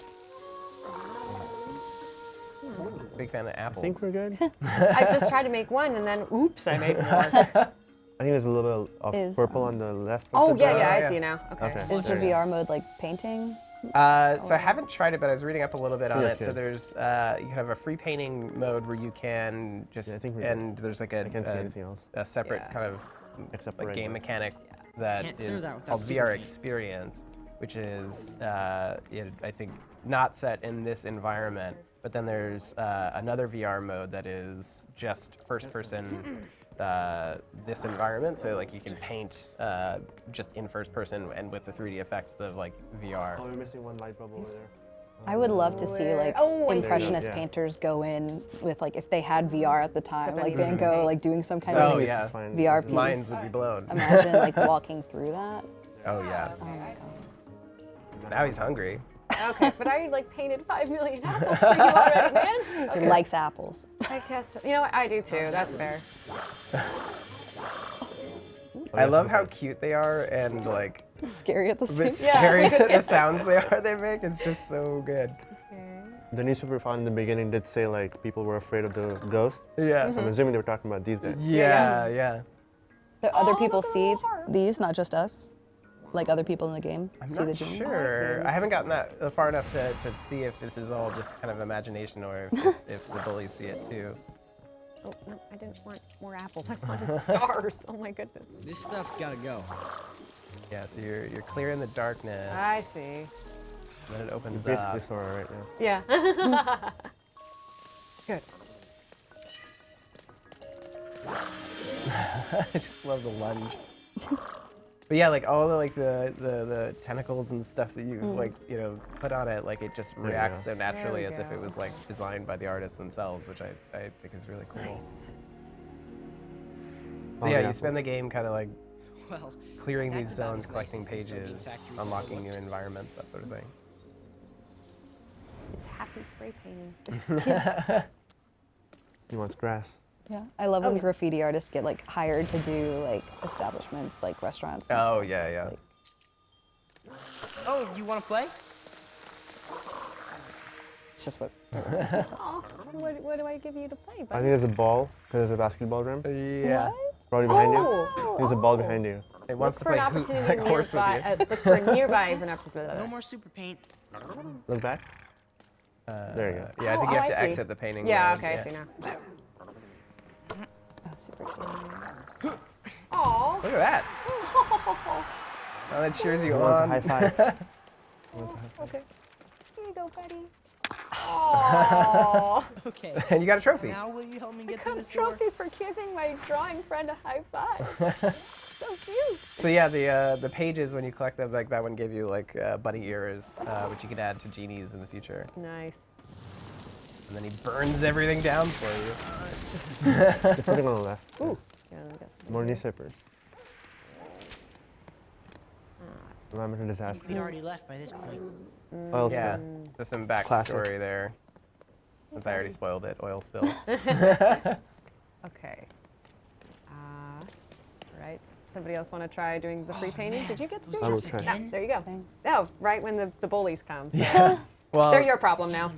Big fan of apples. I think we're good. I just tried to make one and then oops, I made more. I think there's a little bit of Is, purple on the left. of Oh the yeah, drawing. yeah, I yeah. see now. Okay. Okay. Is the There you go. VR mode like painting? So I haven't tried it, but I was reading up a little bit on Yeah, it. it's So good. there's you have a free painting mode where you can just Yeah, I think we're and there's like a I can't see anything else a separate Yeah. kind of except like right game now. mechanic that Can't clear is that without called super VR paint. Experience, which is I think not set in this environment. But then there's another VR mode that is just first person this environment. So like you can paint just in first person and with the 3D effects of like VR. Oh, we're missing one light bulb over there. I would love to see like Oh, I see. impressionist Yeah. painters go in with like if they had VR at the time, Except like I'm Van using Gogh paint. like doing some kind Oh, of yeah. Fine. VR piece. Minds would be blown. Imagine like walking through that. Oh yeah. Oh my god. Now he's hungry. Okay, but I like painted 5 million apples for you already, man. He likes apples. I guess you know what I do too. That's fair. I love how cute they are and like Scary at the a same bit time. scary the sounds they make. It's just so good. The newspaper found in the beginning did say like people were afraid of the ghosts. Yeah. So I'm assuming they were talking about these guys. Yeah. Do other Oh, people the see little hearts. these, not just us? Like other people in the game I'm see the not genies? sure. I haven't gotten that far enough to see if this is all just kind of imagination or if the bullies see it too. Oh no, I didn't want more apples. I wanted stars. Oh my goodness. This stuff's gotta go. Yeah, so you're clear in the darkness, I see. then it opens Basically up. Sora right now. Yeah. Good. I just love the lunge. But yeah, like all the the tentacles and stuff that you like put on it, like it just There you reacts go. so naturally There we as if it go. was like designed by the artists themselves, which I think is really cool. Nice. So All yeah, the you spend the apples. game kind of like Well, clearing that's these about zones, as nice collecting as the soapy pages, factories unlocking new overlooked. environments, that sort of thing. It's happy spray painting. He wants grass. Yeah, I love when yeah. graffiti artists get like hired to do like establishments, like restaurants. and Oh stuff. yeah. Like, Oh, you wanna play? it's just what. Oh, what do I give you to play? I think Buddy? there's a ball because there's a basketball rim. Yeah. Probably behind you. Oh. There's a ball behind you. It Look wants to for an play opportunity like horse with nearby. you. Look for nearby for an opportunity. No more super paint. Look back. There you go. Yeah, I think you Oh, have I to see. exit the painting. Yeah. mode, Okay. I see now. Oh, super cute. Aw. Look at that. Oh, that cheers you He wants a on. high five. He wants a high five. Okay. Here you go, buddy. Aww. Okay. And you got a trophy. Now will you help me get Got through a this door? trophy for giving my drawing friend a high five. So cute. So yeah, the pages when you collect them, like that one gave you like bunny ears, which you could add to genies in the future. Nice. And then he burns everything down for you. Just put it on the left. Ooh. Yeah, we got some. More newspapers. Environmental disaster. He'd already left by this point. Oil Yeah. spill. So some Classic. backstory there. Since I already spoiled it, oil spill. Okay. Right. Somebody else want to try doing the free painting? Did you get to do I will that? try. Again? There you go. Thing. Oh, right when the bullies come. So Well, they're your problem now.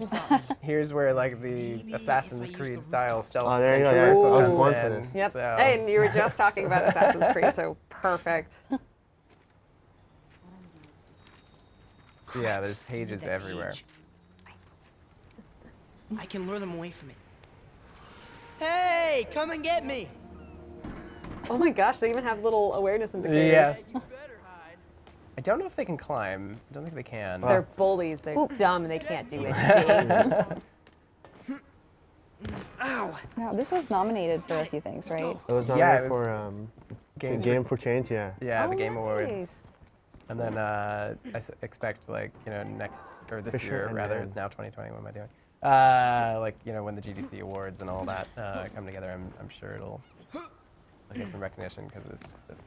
here's where like the Assassin's Creed style stealth. Oh, there you go, adventure yeah, I was comes born for in, this. Yep. So, And you were just talking about Assassin's Creed, so perfect. yeah, there's I need pages that everywhere. page. I can lure them away from it. Hey, come and get me! Oh my gosh, they even have little awareness indicators. Yeah. I don't know if they can climb. I don't think they can. They're bullies. They're dumb and they can't do anything. Ow! Now, this was nominated for a few things, right? It was Yeah, nominated it for Games Game for Change, yeah. Yeah, the Oh, Game Awards. nice. And then expect next or this Fisher year and rather. Dan. It's now 2020. What am I doing? When the GDC awards and all that come together, I'm sure it'll get some recognition because it's just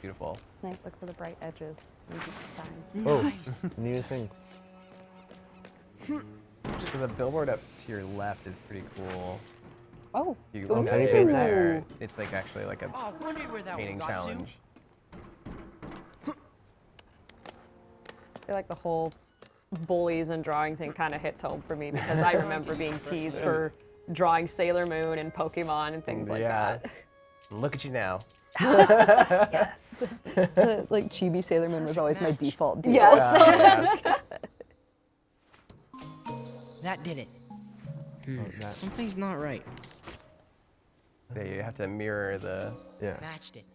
beautiful. Nice. Look for the bright edges. Easy to find. Oh, Nice. new things. So the billboard up to your left is pretty cool. Oh, You Oh, look can you over paint that? there. It's like actually like a Oh, wonder where that painting one got challenge. I feel like the whole bullies and drawing thing kind of hits home for me because I remember being teased for drawing Sailor Moon and Pokemon and things like Yeah. that. Look at you now. Yes. like chibi Sailor Moon was always my default. Yes. Yeah. That did it. That, Something's not right. So you have to mirror the. yeah. Matched it.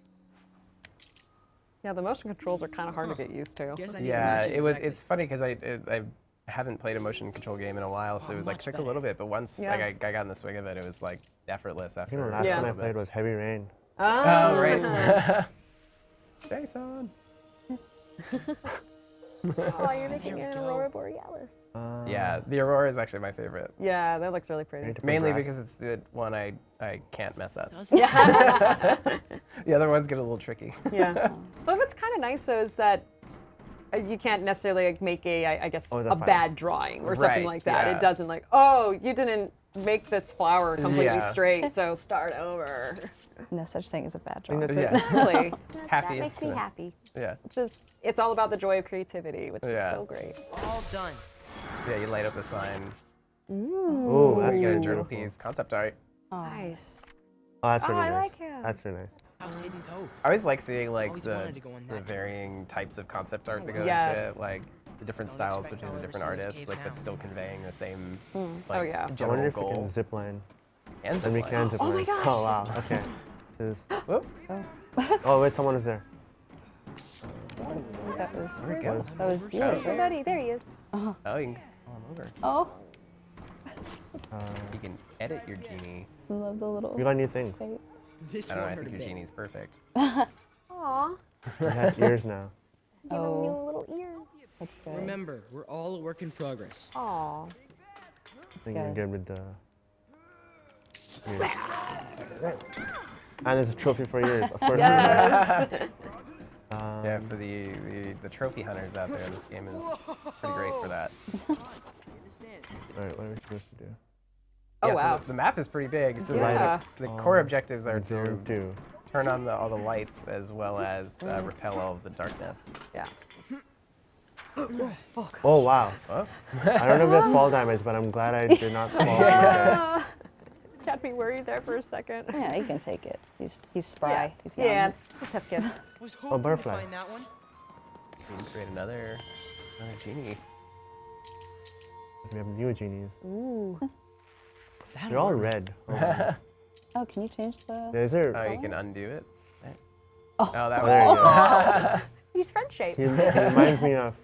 Yeah, the motion controls are kind of hard to get used to. Guess I need to Yeah, match it was. exactly. It's funny because I haven't played a motion control game in a while, so Oh, it much took a better. little bit. But once Yeah. I got in the swing of it, it was like effortless I after. think the last Yeah. one I played was Heavy Rain. Oh right. Jason. Oh, you're making an an Aurora Borealis. Yeah, the Aurora is actually my favorite. Yeah, that looks really I pretty. need to put Mainly grass. because it's the one I can't mess up. Doesn't it? The other ones get a little tricky. Yeah. But what's kind of nice though is that you can't necessarily like, make I guess Oh, a that's fine. bad drawing or something Right, like that. yeah. It doesn't like, oh, you didn't make this flower completely Yeah. straight, so start over. No such thing as a bad I think drawing. that's it. Yeah. Really. Happy That makes me incidents. happy. Yeah. It's all about the joy of creativity, which is Yeah. so great. All done. Yeah, you light up the sign. Oh, that's You get a really journal beautiful. piece, concept art. Nice. Oh, that's Oh, really I nice. like him. That's really nice. House Hidden Cove. I always like seeing like Always the, wanted to go in the that varying types of concept art that go Yes. into it, like the different Don't styles expect between I'll the ever different see this artists, cave like now. but still conveying the same Oh, like yeah. I wonder general if we goal. can zip line. And And we zipline. can zip Oh line. my gosh. Oh, wow. Okay. This- Whoop. oh, wait, someone is there. That was yours, right? Buddy, there he is. Oh, you can call him over. Oh, You can edit your genie. I love the little. We got new things. This I don't know. I one hurt think a your bit. genie's perfect. Aw. We have ears now. Give him Oh. new little ears. That's good. Remember, we're all a work in progress. Aw. I think we're good. good with the ears. And there's a trophy for ears, of course. Yes. Yeah, for the trophy hunters out there, this game is pretty great for that. All right, what are we supposed to do? Oh, Yeah, wow. So the map is pretty big. So Yeah. the core objectives are Zone to 2. turn on all the lights as well as repel all of the darkness. Yeah. Oh, wow. Oh. I don't know if there's fall damage, but I'm glad I did not fall. from there. Got me worried there for a second. Yeah, he can take it. He's spry. He's young. Yeah. He's a tough kid. Was hoping to butterfly. find that one. We can create another genie. We have new genies. Ooh. That'll They're all work. red. Oh, wow. Oh, can you change the? Is there? Oh, you can undo it. Oh. that Oh, there you was. go. He's friend-shaped. He reminds me of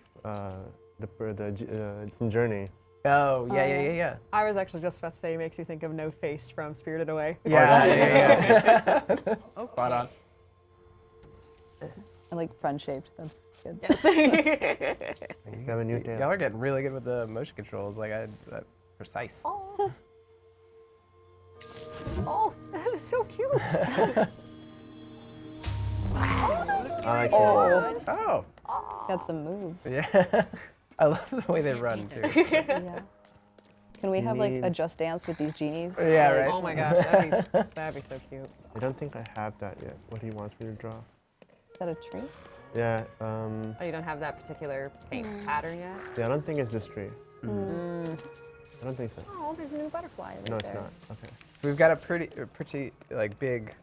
from Journey. Oh, yeah. I was actually just about to say he makes you think of No Face from Spirited Away. Yeah. Spot on. I like friend shaped. That's good. Yes. You have a new tail. Y'all are getting really good with the motion controls. Like, precise. Oh. Oh, that is so cute. I like it. Oh, Got some moves. yeah. I love the way they run too. Yeah. Can we He have like a needs- Just Dance with these genies? Yeah, Like, right. Oh my gosh, that'd be so cute. I don't think I have that yet. What he wants me to draw. Is that a tree? Yeah. Oh, you don't have that particular paint pattern yet? Yeah. I don't think it's this tree. I don't think so. Oh, there's a new butterfly right No, it's there. not. Okay. So we've got a pretty like big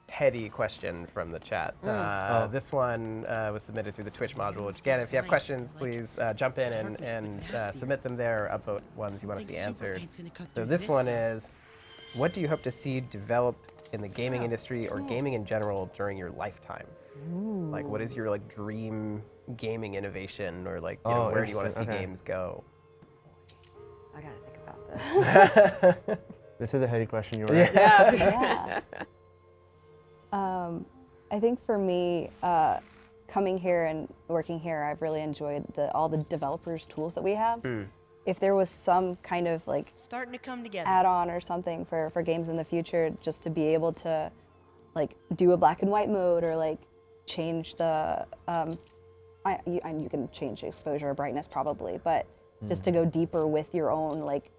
heady question from the chat. Oh. This one was submitted through the Twitch module. Which again, if you have questions, please jump in and submit them there. Upvote ones you want to see answered. So this one is, what do you hope to see develop in the gaming industry or gaming in general during your lifetime? Like, what is your like dream gaming innovation, or like, you know, where do you want to see interesting. Okay. games go? I gotta think about this. This is a heady question. You're right. Yeah. I think for me, coming here and working here, I've really enjoyed all the developers' tools that we have. If there was some kind of like Starting to come together. add-on or something for games in the future, just to be able to like do a black and white mode, or like change the you can change exposure or brightness probably, but just to go deeper with your own like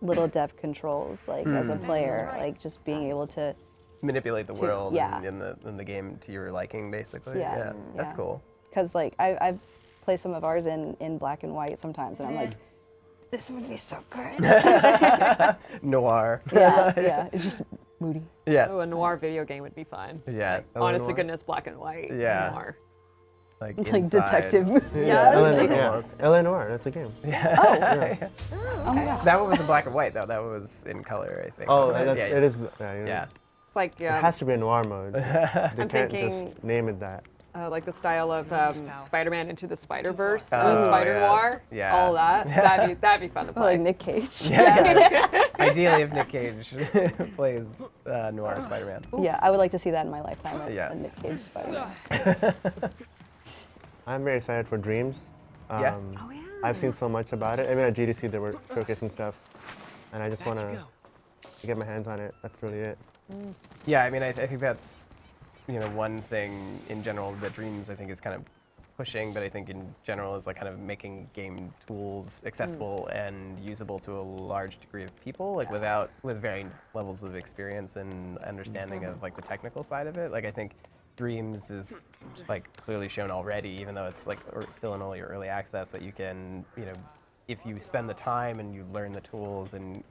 little dev controls, like as a player, like just being able to Manipulate the world yeah. in the game to your liking, basically. Yeah, That's yeah. cool. because like I play some of ours in black and white sometimes, and I'm like, this would be so good. Noir. yeah, it's just moody. Yeah. Oh, a noir video game would be fun. Yeah. Honest to noir? goodness, black and white. Yeah. Noir. Like Like inside. detective. Yes. Almost. Eleanor, that's a game. Oh my gosh. That one was in black and white though. That was in color, I think. Oh, wasn't it is. Yeah. Yeah. It's like It has to be a noir mode. They I'm can't thinking- just name it that. like the style of Spider-Man Into the Spider-Verse, Oh, Spider yeah. Noir, Yeah. all that. That'd be fun to play. Like Nick Cage. Ideally, if Nick Cage plays noir Spider-Man. Yeah, I would like to see that in my lifetime. Yeah. A Nick Cage Spider-Man. I'm very excited for Dreams. Yeah. Oh yeah. I've seen so much about it. I mean, at GDC they were showcasing stuff, and I just want to get my hands on it. That's really it. Yeah, I mean, I think that's, you know, one thing in general that Dreams I think is kind of pushing, but I think in general is like kind of making game tools accessible and usable to a large degree of people, like with varying levels of experience and understanding of like the technical side of it. Like I think Dreams is like clearly shown already, even though it's like still in only early access, that you can, you know, if you spend the time and you learn the tools and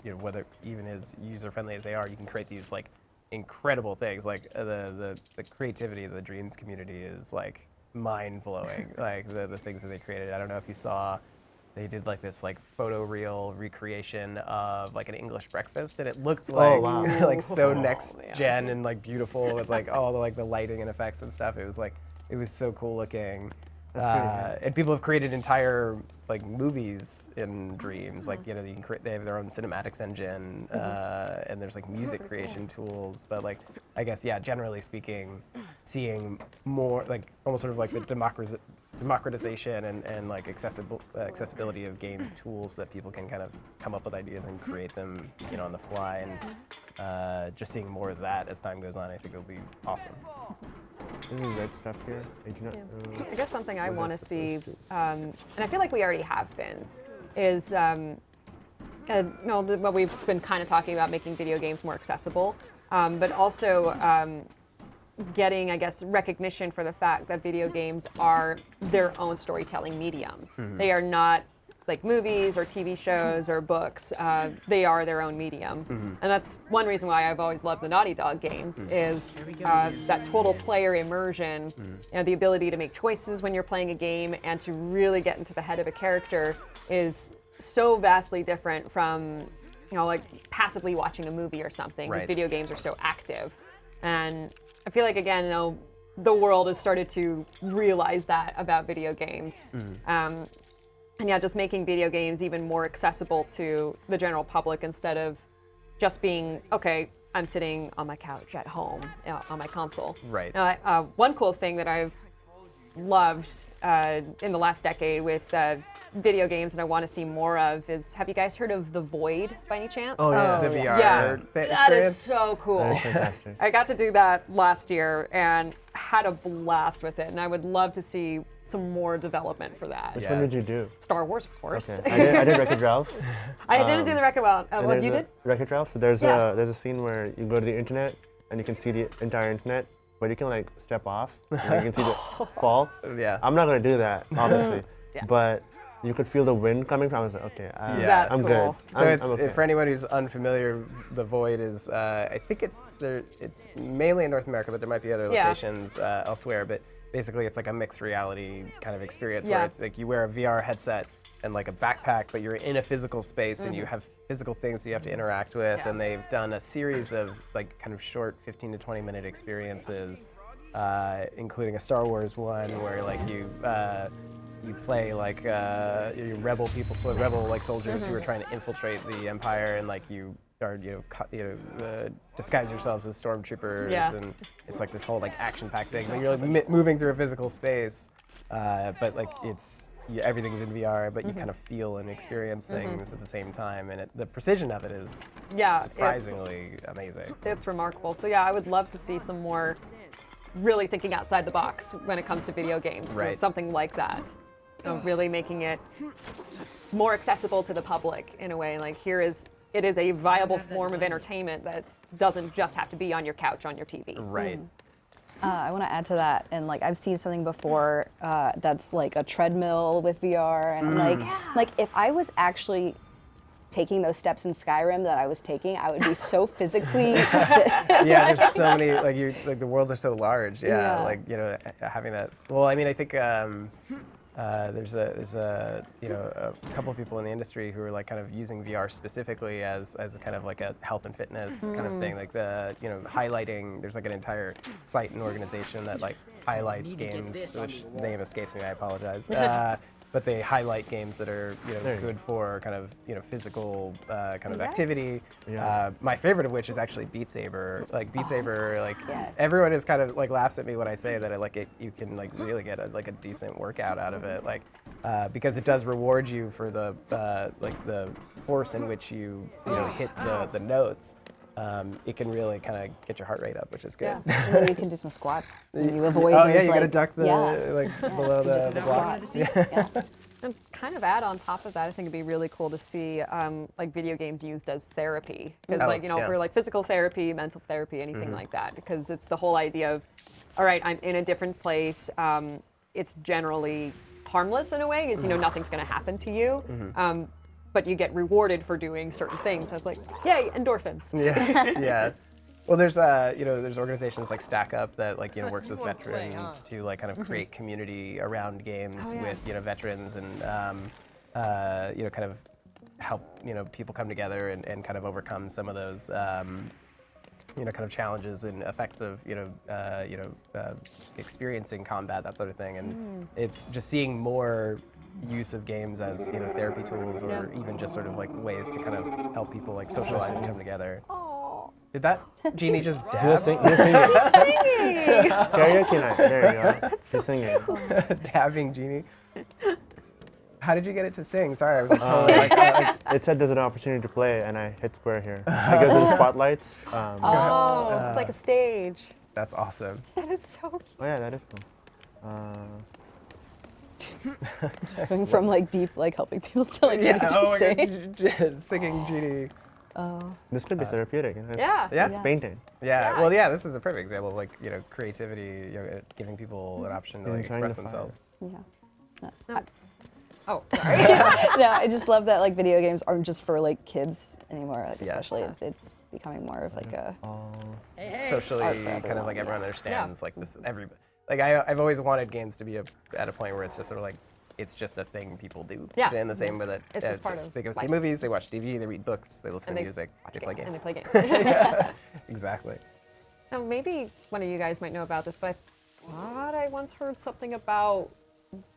you know, whether even as user-friendly as they are, you can create these like incredible things. Like the creativity of the Dreams community is like mind-blowing. Like the things that they created. I don't know if you saw, they did like this like photoreal recreation of like an English breakfast, and it looks like wow. like so next man. gen and like beautiful with like all the like the lighting and effects and stuff. It was so cool looking. And people have created entire like movies in Dreams. Like, you know, you can they have their own cinematics engine, and there's like music creation tools. But like, I guess yeah, generally speaking, seeing more like almost sort of like the democratization and like accessibility of game tools that people can kind of come up with ideas and create them, you know, on the fly, and just seeing more of that as time goes on, I think it'll be awesome. Any red stuff here? I do not. I guess something I what want to that's see, supposed and I feel like we already have been, is you know, what we've been kind of talking about, making video games more accessible, but also getting, I guess, recognition for the fact that video games are their own storytelling medium. They are not like movies or TV shows or books. They are their own medium. And that's one reason why I've always loved the Naughty Dog games, is that total player immersion, you know, the ability to make choices when you're playing a game and to really get into the head of a character is so vastly different from, you know, like passively watching a movie or something, because Right. video games are so active. And I feel like, again, you know, the world has started to realize that about video games. And yeah, just making video games even more accessible to the general public, instead of just being, okay, I'm sitting on my couch at home, you know, on my console. Right. One cool thing that I've loved in the last decade with video games, and I want to see more of, is, have you guys heard of The Void by any chance? Oh, yeah. The VR Yeah, that experience. is so cool. That is fantastic. I got to do that last year and had a blast with it, and I would love to see some more development for that. Which Yeah. one did you do? Star Wars, of course. Okay. I did Wreck-It Ralph. I didn't do the record well. And What there's you a- did? Wreck-It Ralph. So there's Yeah. a scene where you go to the internet and you can see the entire internet, but you can like step off. And you can see the fall. Yeah. I'm not gonna do that, obviously. But you could feel the wind coming from. I was like, okay, Yeah. That's I'm cool. good. So I'm it's okay. for anyone who's unfamiliar, the Void is I think it's mainly in North America, but there might be other Yeah. locations elsewhere. But basically, it's like a mixed reality kind of experience Yeah. where it's like you wear a VR headset and like a backpack, but you're in a physical space and you have physical things you have to interact with. Yeah. And they've done a series of like kind of short 15 to 20 minute experiences including a Star Wars one where like you play like you rebel like soldiers who are trying to infiltrate the Empire, and like you are disguise yourselves as stormtroopers, and it's like this whole like action-packed thing. But you're like moving through a physical space, but like everything's in VR, but you kind of feel and experience things at the same time, and the precision of it is surprisingly amazing. It's remarkable. So yeah, I would love to see some more really thinking outside the box when it comes to video games, or something like that. Really making it more accessible to the public in a way. Like it is a viable form of entertainment that doesn't just have to be on your couch on your TV. Right. I want to add to that, and like I've seen something before that's like a treadmill with VR, and I'm like if I was actually taking those steps in Skyrim that I was taking, I would be so physically. Yeah, there's so many like the worlds are so large. Yeah, like having that. Well, I mean, I think. There's a couple of people in the industry who are like kind of using VR specifically as a kind of like a health and fitness kind of thing, like the highlighting. There's like an entire site and organization that like highlights games, which name escapes me. I apologize. But they highlight games that are good for kind of physical kind of activity. Yeah. My favorite of which is actually Beat Saber. Like Beat Saber, like everyone is kind of like laughs at me when I say that you can like really get a decent workout out of it, like because it does reward you for the the force in which you hit the notes. It can really kind of get your heart rate up, which is good. Yeah. And then you can do some squats. And you avoid you those, gotta duck like below the blocks. And kind of add on top of that, I think it'd be really cool to see like video games used as therapy, because for like physical therapy, mental therapy, anything like that, because it's the whole idea of, all right, I'm in a different place. It's generally harmless in a way, because nothing's going to happen to you. But you get rewarded for doing certain things. So it's like, yay, endorphins. Yeah. Well, there's there's organizations like Stack Up that works with veterans to like kind of create community around games with veterans, and kind of help people come together and kind of overcome some of those kind of challenges and effects of experiencing combat, that sort of thing. And it's just seeing more use of games as therapy tools, or even just sort of like ways to kind of help people like socialize and come together. Did that genie just dab? He's singing. Karaoke night. There you go. He's singing. Dabbing genie. How did you get it to sing? Sorry, I was like totally It said there's an opportunity to play, and I hit square here. I go to the spotlights. It's like a stage. That's awesome. That is so cute. Oh yeah, that is cool. Going from like deep like helping people to like sing. Singing genie. This could be therapeutic. It's painting. Yeah. Well, yeah. This is a perfect example of like creativity, giving people an option to like express themselves. Yeah. Oh, sorry. No, I just love that like video games aren't just for like kids anymore. Like, especially it's becoming more of like a socially kind of like everyone understands like this. Everybody. Like I've always wanted games to be at a point where it's just sort of like it's just a thing people do. Yeah. In the same way that it's just part of they go see life. movies, they watch TV, they read books, they listen to music, they play games. And they play games. Exactly. Now maybe one of you guys might know about this, but I thought I once heard something about,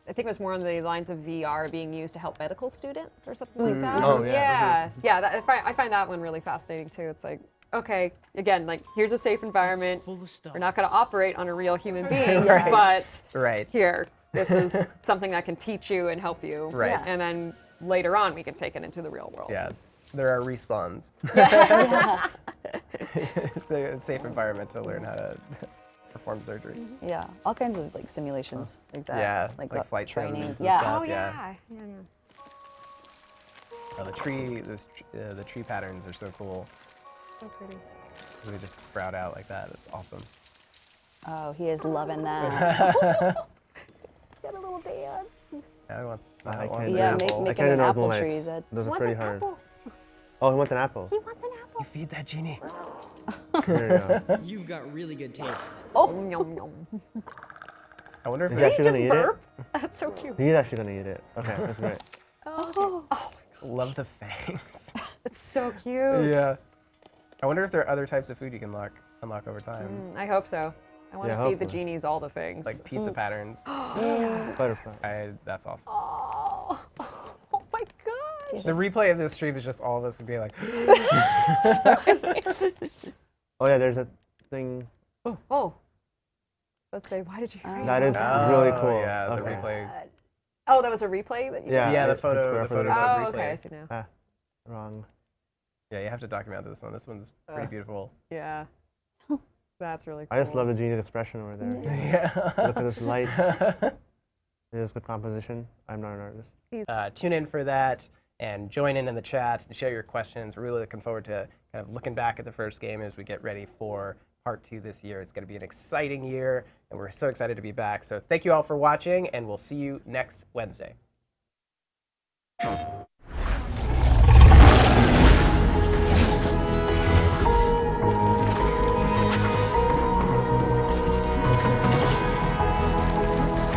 I think it was more on the lines of VR being used to help medical students or something like that. Oh, yeah. Yeah, I find that one really fascinating too. It's like, okay, again, like here's a safe environment. We're not going to operate on a real human being, but here, this is something that can teach you and help you. Right. And then later on, we can take it into the real world. Yeah. There are respawns. It's a safe environment to learn how to perform surgery. Yeah, all kinds of like simulations like that. Yeah, like flight training. sims and Yeah. stuff. Oh yeah. The tree patterns are so cool. So pretty. They just sprout out like that. It's awesome. Oh, he is loving that. Get a little dance. Now he wants. I wants can't an Yeah, apple. making do an Northern apple Lights. tree. That Those are Wants pretty an hard. apple. Oh, he wants an apple. He wants an apple. You feed that genie. There you go. You've got really good taste. Yum, yum. I wonder if Is he they actually gonna eat burp? it? That's so cute. He's actually gonna eat it. Okay, that's great. love the fangs. It's so cute. Yeah. I wonder if there are other types of food you can unlock over time. I hope so. I want Yeah, to feed the hopefully. genies all the things. Like pizza patterns. Butterfly. That's awesome. oh, oh my gosh. The replay of this stream is just all of us would be like, Oh yeah, there's a thing. Oh. Let's say, why did you erase That that? is really Oh, cool. yeah, the Okay. replay. Oh, that was a replay that you Yeah. just Yeah, the it's photo for mode the- Oh, replay. okay, I see now. Ah, wrong. Yeah, you have to document this one. This one's pretty beautiful. Yeah. That's really cool. I just love the genie's expression over there. Yeah. Look at those lights. It is good composition. I'm not an artist. Tune in for that and join in the chat and share your questions. We're really looking forward to kind of looking back at the first game as we get ready for part 2 this year. It's going to be an exciting year, and we're so excited to be back. So thank you all for watching, and we'll see you next Wednesday.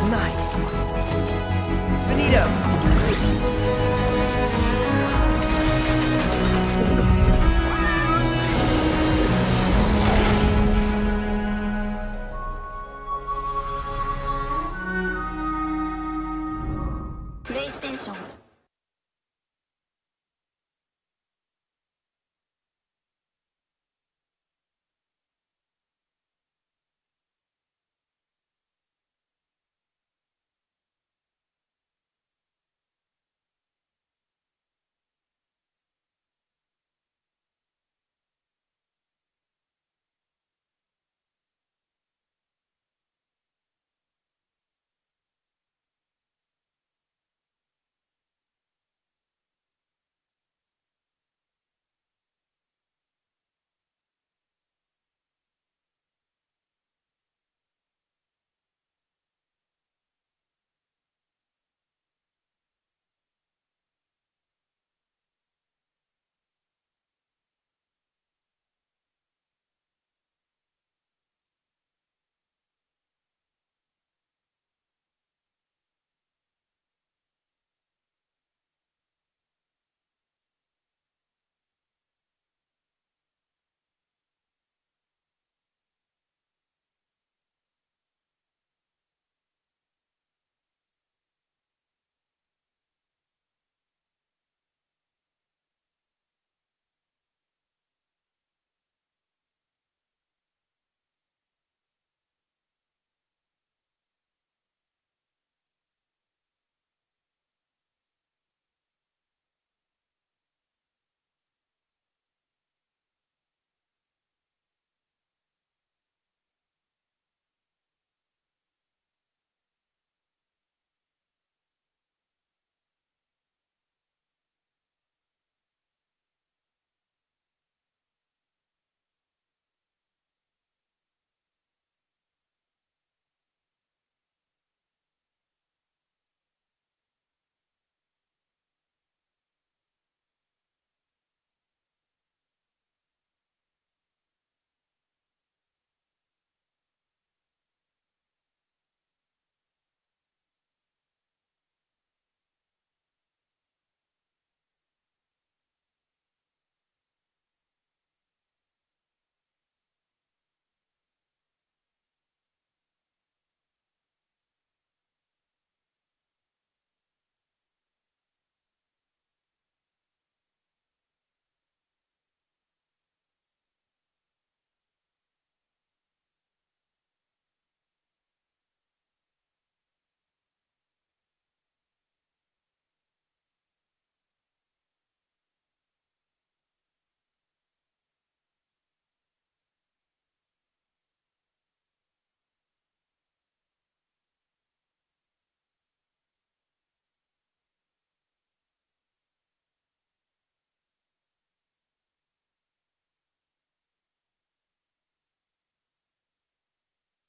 Nice. Finito. PlayStation